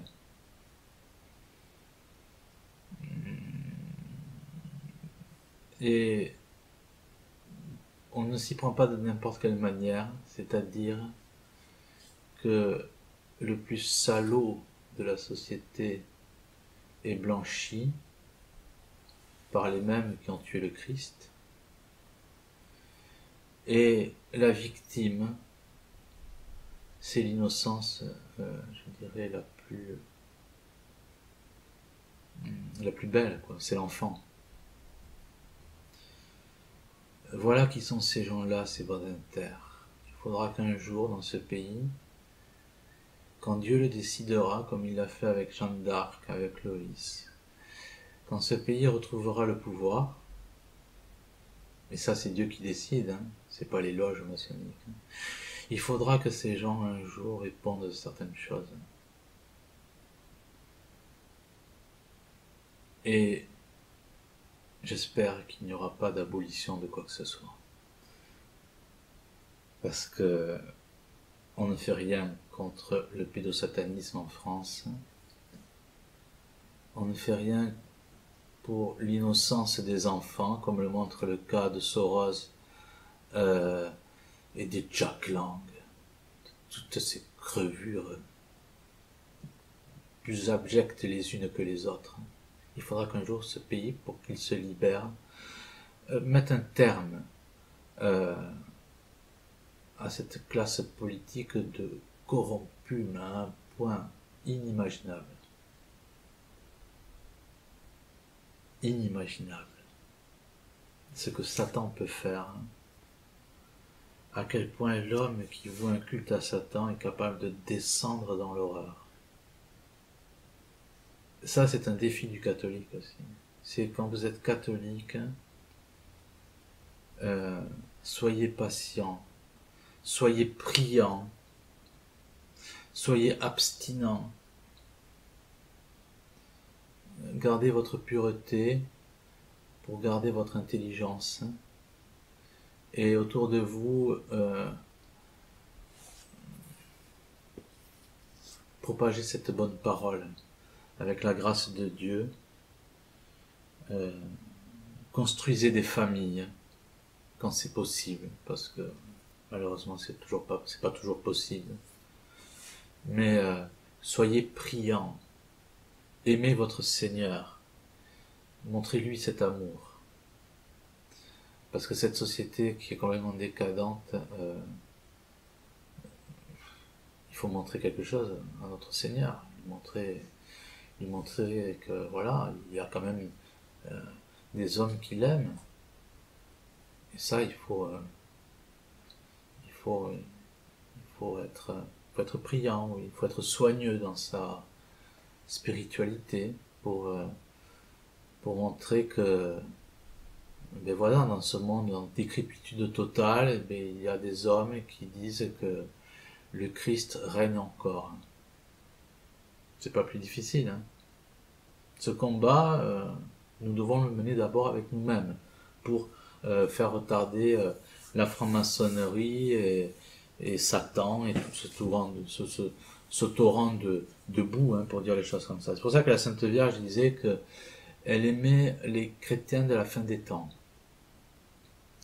Et on ne s'y prend pas de n'importe quelle manière, c'est-à-dire que le plus salaud de la société est blanchi par les mêmes qui ont tué le Christ, et la victime, c'est l'innocence, je dirais, la plus belle, quoi. C'est l'enfant. Voilà qui sont ces gens-là, ces Badinter. Il faudra qu'un jour, dans ce pays, quand Dieu le décidera, comme il l'a fait avec Jeanne d'Arc, avec Loïs, quand ce pays retrouvera le pouvoir, et ça c'est Dieu qui décide, hein, c'est pas les loges maçonniques, hein, il faudra que ces gens un jour répondent de certaines choses. Et j'espère qu'il n'y aura pas d'abolition de quoi que ce soit. Parce que on ne fait rien contre le pédosatanisme en France. on ne fait rien pour l'innocence des enfants, comme le montre le cas de Soros et de Jack Lang. Toutes ces crevures plus abjectes les unes que les autres. Il faudra qu'un jour ce pays, pour qu'il se libère, mette un terme à cette classe politique de corrompus, mais à un point inimaginable. Inimaginable. Ce que Satan peut faire. À quel point l'homme qui voue un culte à Satan est capable de descendre dans l'horreur. Ça, c'est un défi du catholique aussi. C'est quand vous êtes catholique, soyez patient, soyez priant, soyez abstinent. Gardez votre pureté pour garder votre intelligence. Et autour de vous, propagez cette bonne parole avec la grâce de Dieu. Construisez des familles quand c'est possible, parce que malheureusement c'est pas toujours possible. Mais soyez priants, aimez votre Seigneur, montrez-lui cet amour. Parce que cette société qui est complètement décadente, il faut montrer quelque chose à notre Seigneur, lui montrer que voilà, il y a quand même des hommes qui l'aiment. Et ça, il faut être priant, il faut être soigneux dans sa spiritualité pour montrer que ben voilà, dans ce monde en décrépitude totale, ben, il y a des hommes qui disent que le Christ règne encore. C'est pas plus difficile. Hein. Ce combat, nous devons le mener d'abord avec nous-mêmes pour faire retarder la franc-maçonnerie et Satan et tout ce torrent de boue, hein, pour dire les choses comme ça. C'est pour ça que la Sainte Vierge disait que elle aimait les chrétiens de la fin des temps.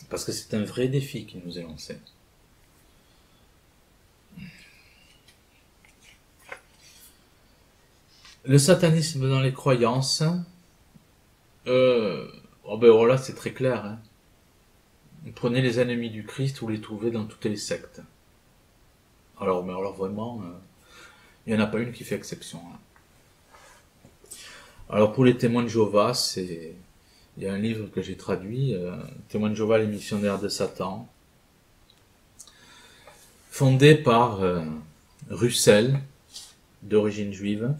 Parce que c'est un vrai défi qui nous est lancé. Le satanisme dans les croyances, ben voilà, c'est très clair. Hein. Prenez les ennemis du Christ, vous les trouvez dans toutes les sectes. Alors vraiment, il n'y en a pas une qui fait exception. Hein. Alors pour les témoins de Jéhovah, il y a un livre que j'ai traduit, Témoins de Jéhovah, les missionnaires de Satan, fondé par Russell, d'origine juive,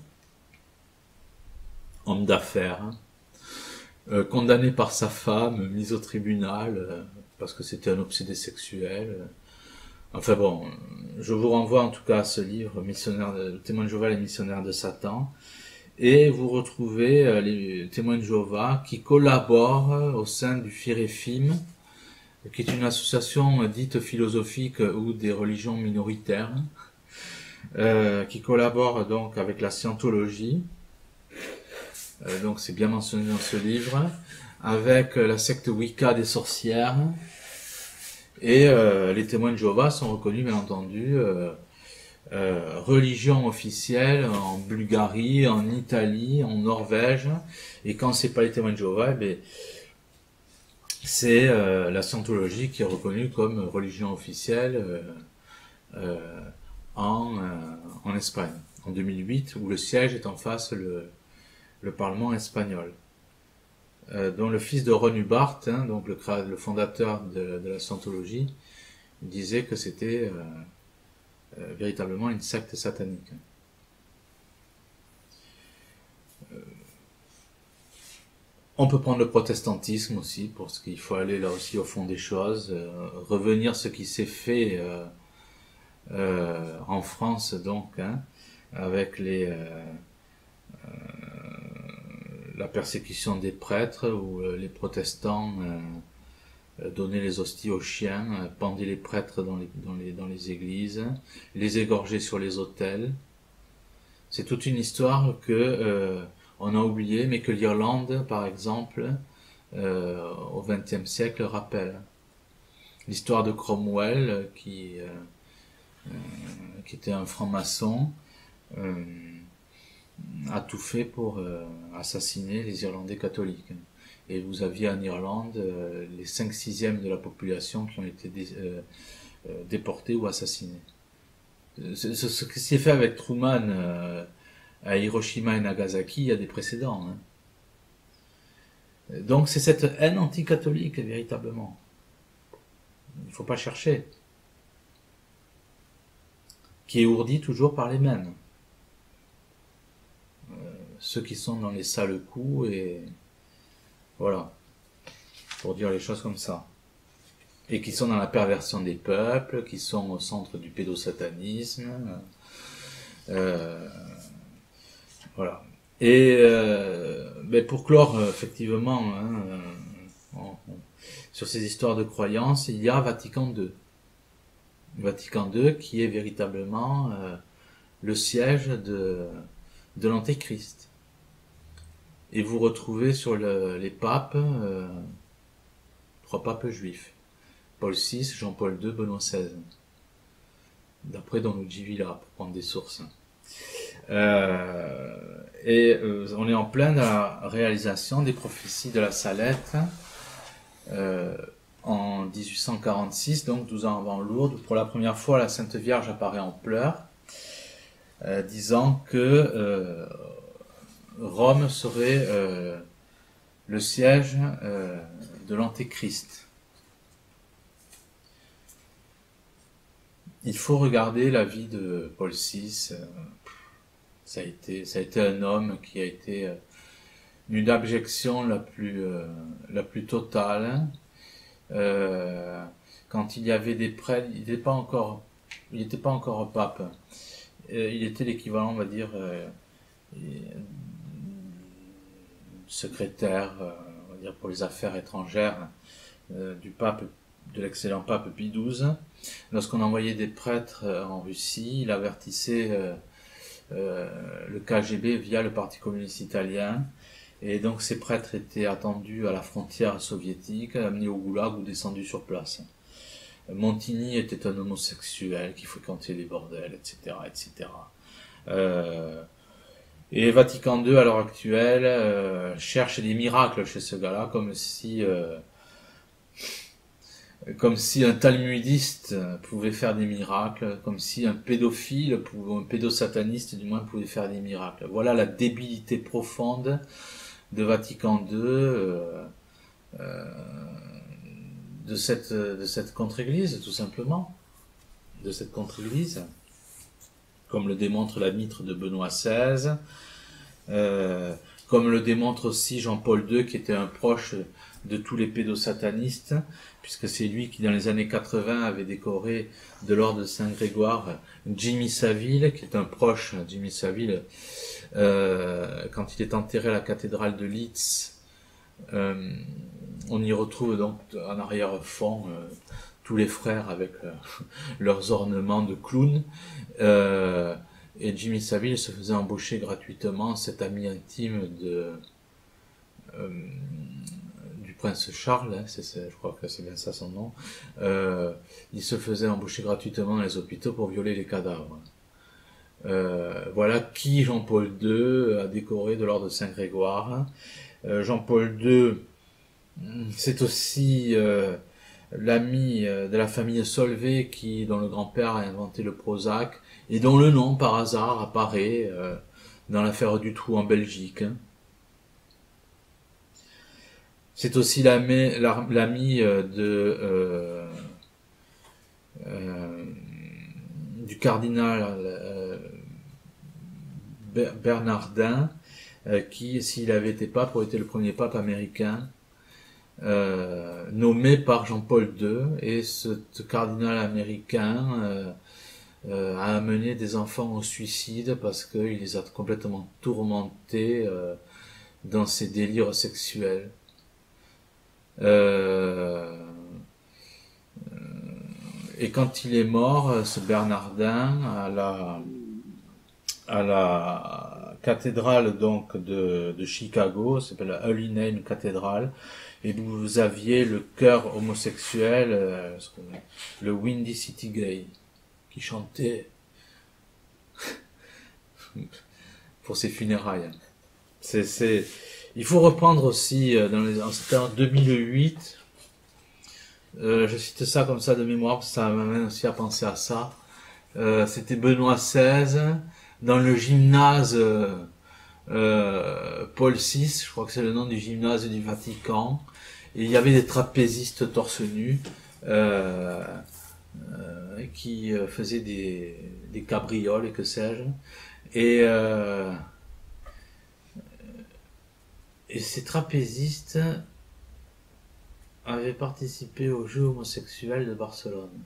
homme d'affaires, condamné par sa femme, mis au tribunal parce que c'était un obsédé sexuel. Enfin bon, je vous renvoie en tout cas à ce livre, Témoins de Jéhovah, les missionnaires de Satan. Et vous retrouvez les témoins de Jéhovah qui collaborent au sein du FIREFIM, qui est une association dite philosophique ou des religions minoritaires, qui collabore donc avec la scientologie, donc c'est bien mentionné dans ce livre, avec la secte Wicca des sorcières, et les témoins de Jéhovah sont reconnus bien entendu religion officielle en Bulgarie, en Italie, en Norvège, et quand c'est pas les témoins de Jéhovah, ben, c'est la scientologie qui est reconnue comme religion officielle en Espagne, en 2008, où le siège est en face le Parlement espagnol. Dont le fils de Ron Hubbard, hein, donc le fondateur de la scientologie, disait que c'était véritablement une secte satanique. On peut prendre le protestantisme aussi, parce qu'il faut aller là aussi au fond des choses, revenir ce qui s'est fait en France donc, hein, avec la persécution des prêtres, où les protestants donnaient les hosties aux chiens, pendaient les prêtres dans les églises, les égorgeaient sur les autels. C'est toute une histoire que on a oublié, mais que l'Irlande, par exemple, au XXe siècle, rappelle. L'histoire de Cromwell, qui était un franc-maçon, a tout fait pour assassiner les Irlandais catholiques. Et vous aviez en Irlande les 5/6 de la population qui ont été déportés ou assassinés. Ce qui s'est fait avec Truman à Hiroshima et Nagasaki, il y a des précédents. Hein. Donc c'est cette haine anticatholique, véritablement. Il ne faut pas chercher. Qui est ourdie toujours par les mêmes. Ceux qui sont dans les sales coups et... Voilà. Pour dire les choses comme ça. Et qui sont dans la perversion des peuples, qui sont au centre du pédosatanisme. Voilà. Et pour clore, effectivement, sur ces histoires de croyances, il y a Vatican II. Vatican II qui est véritablement le siège de l'Antéchrist. Et vous retrouvez sur les papes, 3 papes juifs. Paul VI, Jean-Paul II, Benoît XVI. D'après Don Luigi Villa, pour prendre des sources. On est en plein dans la réalisation des prophéties de la Salette en 1846, donc 12 ans avant Lourdes. Pour la première fois, la Sainte Vierge apparaît en pleurs, disant que Rome serait le siège de l'Antéchrist. Il faut regarder la vie de Paul VI. Ça a été un homme qui a été d'une abjection la plus totale. Quand il y avait des prêtres, il n'était pas encore pape. Il était l'équivalent, on va dire, secrétaire, on va dire, pour les affaires étrangères du pape, de l'excellent pape Pie XII. Lorsqu'on envoyait des prêtres en Russie, il avertissait le KGB via le Parti communiste italien. Et donc ces prêtres étaient attendus à la frontière soviétique, amenés au goulag ou descendus sur place. Montigny était un homosexuel qui fréquentait les bordels, etc., etc. Et Vatican II, à l'heure actuelle, cherche des miracles chez ce gars-là, comme si un talmudiste pouvait faire des miracles, comme si un pédophile, un pédosataniste du moins, pouvait faire des miracles. Voilà la débilité profonde de Vatican II, de cette contre-église, tout simplement, de cette contre-église, comme le démontre la mitre de Benoît XVI, comme le démontre aussi Jean-Paul II, qui était un proche de tous les pédosatanistes, puisque c'est lui qui, dans les années 80, avait décoré de l'ordre de Saint-Grégoire Jimmy Savile, qui est un proche, Jimmy Savile, quand il est enterré à la cathédrale de Leeds, on y retrouve donc en arrière-fond tous les frères avec leurs ornements de clowns, et Jimmy Savile se faisait embaucher gratuitement, cet ami intime du prince Charles, hein, je crois que c'est bien ça son nom, il se faisait embaucher gratuitement dans les hôpitaux pour violer les cadavres. Voilà qui Jean-Paul II a décoré de l'ordre de Saint-Grégoire. Jean-Paul II, c'est aussi l'ami de la famille Solvay dont le grand-père a inventé le Prozac et dont le nom par hasard apparaît dans l'affaire du Trou en Belgique. C'est aussi l'ami du cardinal Bernardin, qui, s'il avait été pape, aurait été le premier pape américain nommé par Jean-Paul II, et ce cardinal américain a amené des enfants au suicide parce qu'il les a complètement tourmentés dans ses délires sexuels. Et quand il est mort, ce Bernardin, à la cathédrale donc de Chicago, ça s'appelle la Holy Name Cathedral, et vous aviez le chœur homosexuel, le Windy City Gay, qui chantait pour ses funérailles. Il faut reprendre aussi, c'était en 2008, je cite ça comme ça de mémoire, parce que ça m'amène aussi à penser à ça. C'était Benoît XVI, dans le gymnase Paul VI, je crois que c'est le nom du gymnase du Vatican, et il y avait des trapézistes torse nu qui faisaient des cabrioles et que sais-je. Et ces trapézistes avaient participé aux Jeux homosexuels de Barcelone.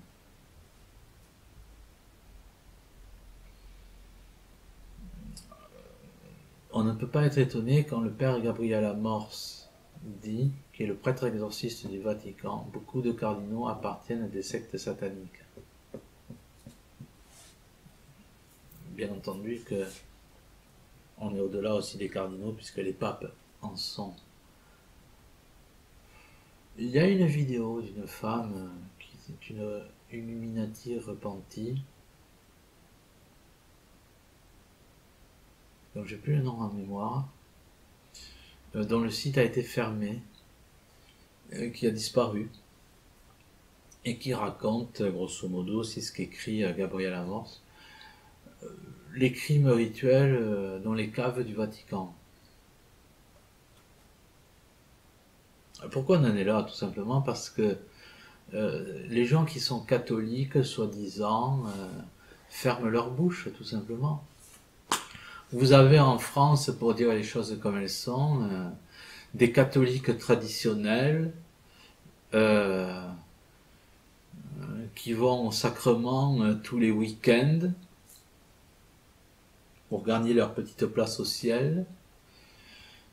On ne peut pas être étonné quand le père Gabriel Amorce dit, qui est le prêtre exorciste du Vatican, beaucoup de cardinaux appartiennent à des sectes sataniques. Bien entendu que on est au-delà aussi des cardinaux puisque les papes en sont. Il y a une vidéo d'une femme qui est une Illuminati repentie. Donc j'ai plus le nom en mémoire, dont le site a été fermé, qui a disparu, et qui raconte, grosso modo, c'est ce qu'écrit Gabriel Amorce, les crimes rituels dans les caves du Vatican. Pourquoi on en est là? Tout simplement parce que les gens qui sont catholiques, soi-disant, ferment leur bouche, tout simplement. Vous avez en France, pour dire les choses comme elles sont, des catholiques traditionnels qui vont au sacrement tous les week-ends pour gagner leur petite place au ciel.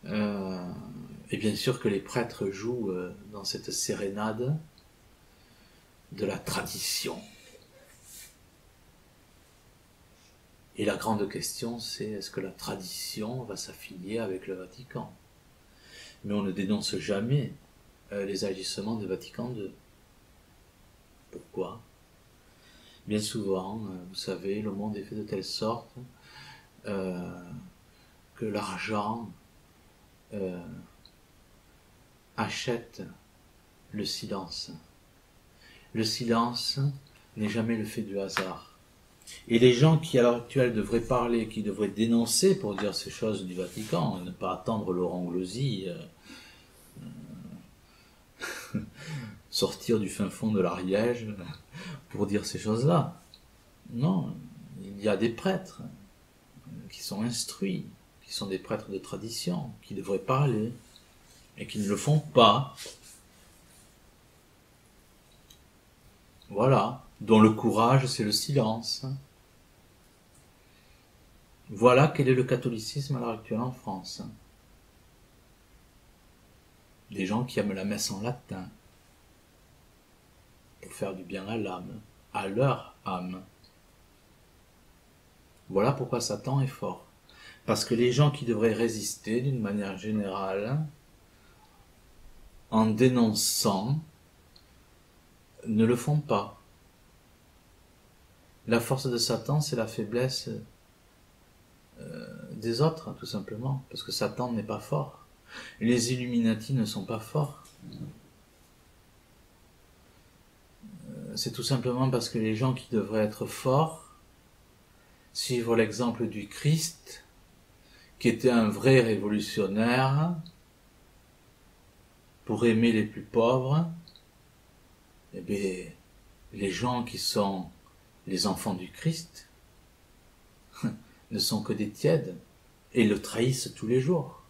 Et bien sûr que les prêtres jouent dans cette sérénade de la tradition. Et la grande question, c'est est-ce que la tradition va s'affilier avec le Vatican? Mais on ne dénonce jamais les agissements du Vatican II. Pourquoi? Bien souvent, vous savez, le monde est fait de telle sorte que l'argent achète le silence. Le silence n'est jamais le fait du hasard. Et les gens qui à l'heure actuelle devraient parler, qui devraient dénoncer pour dire ces choses du Vatican, ne pas attendre Laurent Glosy sortir du fin fond de l'Ariège pour dire ces choses-là. Non, il y a des prêtres qui sont instruits, qui sont des prêtres de tradition, qui devraient parler et qui ne le font pas. Voilà, dont le courage c'est le silence. Voilà quel est le catholicisme à l'heure actuelle en France. Des gens qui aiment la messe en latin pour faire du bien à l'âme, à leur âme. Voilà pourquoi Satan est fort. Parce que les gens qui devraient résister d'une manière générale, en dénonçant, ne le font pas. La force de Satan, c'est la faiblesse des autres, tout simplement, parce que Satan n'est pas fort. Les Illuminati ne sont pas forts. C'est tout simplement parce que les gens qui devraient être forts suivent l'exemple du Christ, qui était un vrai révolutionnaire pour aimer les plus pauvres. Eh bien, les gens qui sont les enfants du Christ ne sont que des tièdes et le trahissent tous les jours.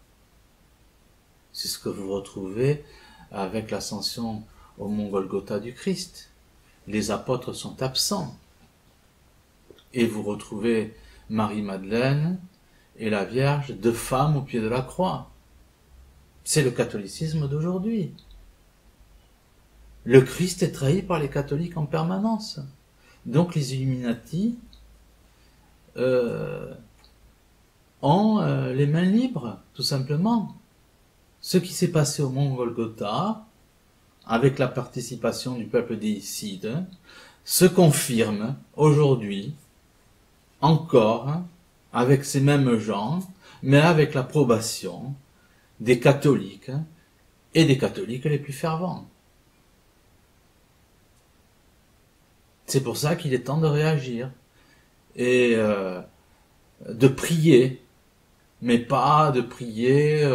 C'est ce que vous retrouvez avec l'ascension au Mont Golgotha du Christ. Les apôtres sont absents. Et vous retrouvez Marie-Madeleine et la Vierge, deux femmes au pied de la croix. C'est le catholicisme d'aujourd'hui. Le Christ est trahi par les catholiques en permanence. Donc les Illuminati ont les mains libres, tout simplement. Ce qui s'est passé au mont Golgotha, avec la participation du peuple déicide, se confirme aujourd'hui, encore, avec ces mêmes gens, mais avec l'approbation des catholiques, et des catholiques les plus fervents. C'est pour ça qu'il est temps de réagir, et de prier, mais pas de prier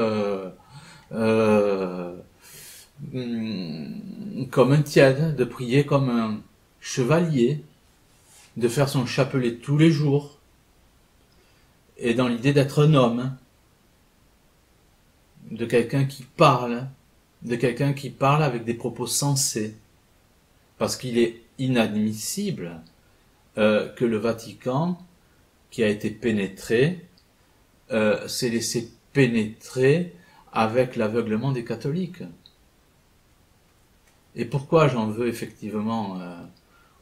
comme un tiède, de prier comme un chevalier, de faire son chapelet tous les jours, et dans l'idée d'être un homme, de quelqu'un qui parle, avec des propos sensés, parce qu'il est inadmissible que le Vatican, qui a été pénétré, s'est laissé pénétrer avec l'aveuglement des catholiques. Et pourquoi j'en veux effectivement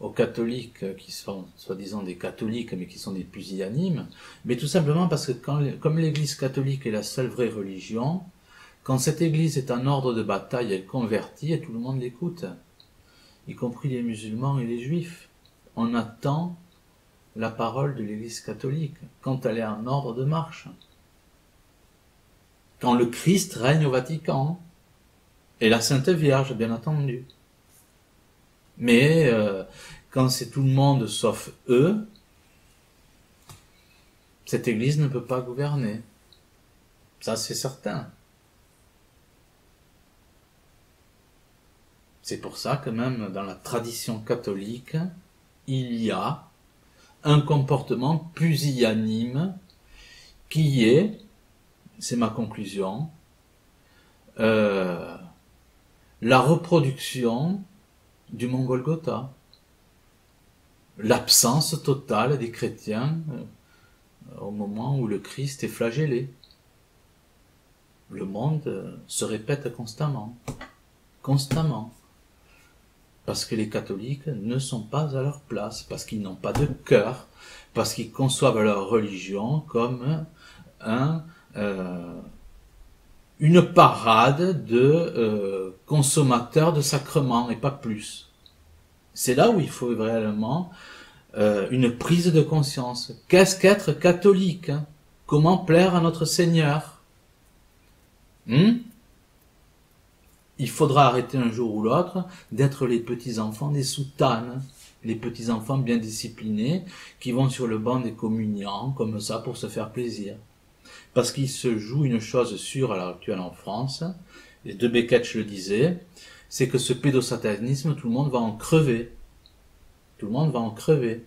aux catholiques qui sont soi-disant des catholiques mais qui sont des pusillanimes? Mais tout simplement parce que comme l'Église catholique est la seule vraie religion, quand cette Église est en ordre de bataille, elle convertit et tout le monde l'écoute, y compris les musulmans et les juifs. On attend la parole de l'Église catholique quand elle est en ordre de marche. Quand le Christ règne au Vatican, et la Sainte Vierge, bien entendu. Mais quand c'est tout le monde sauf eux, cette Église ne peut pas gouverner. Ça, c'est certain. C'est pour ça que même dans la tradition catholique, il y a un comportement pusillanime qui est, c'est ma conclusion, la reproduction du mont Golgotha, l'absence totale des chrétiens au moment où le Christ est flagellé. Le monde se répète constamment, parce que les catholiques ne sont pas à leur place, parce qu'ils n'ont pas de cœur, parce qu'ils conçoivent leur religion comme une parade de consommateurs de sacrements et pas plus. C'est là où il faut réellement une prise de conscience. Qu'est-ce qu'être catholique? Comment plaire à notre Seigneur? Il faudra arrêter un jour ou l'autre d'être les petits-enfants des soutanes, les petits-enfants bien disciplinés qui vont sur le banc des communiants comme ça pour se faire plaisir. Parce qu'il se joue une chose sûre à l'heure actuelle en France, et De Becquetch le disait, c'est que ce pédosatanisme, tout le monde va en crever. Tout le monde va en crever.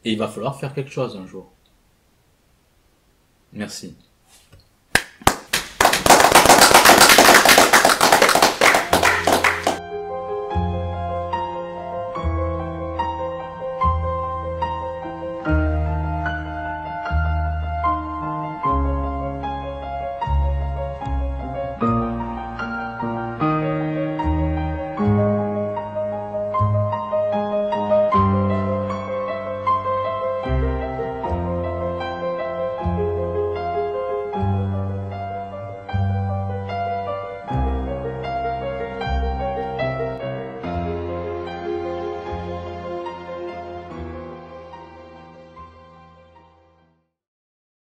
Et il va falloir faire quelque chose un jour. Merci.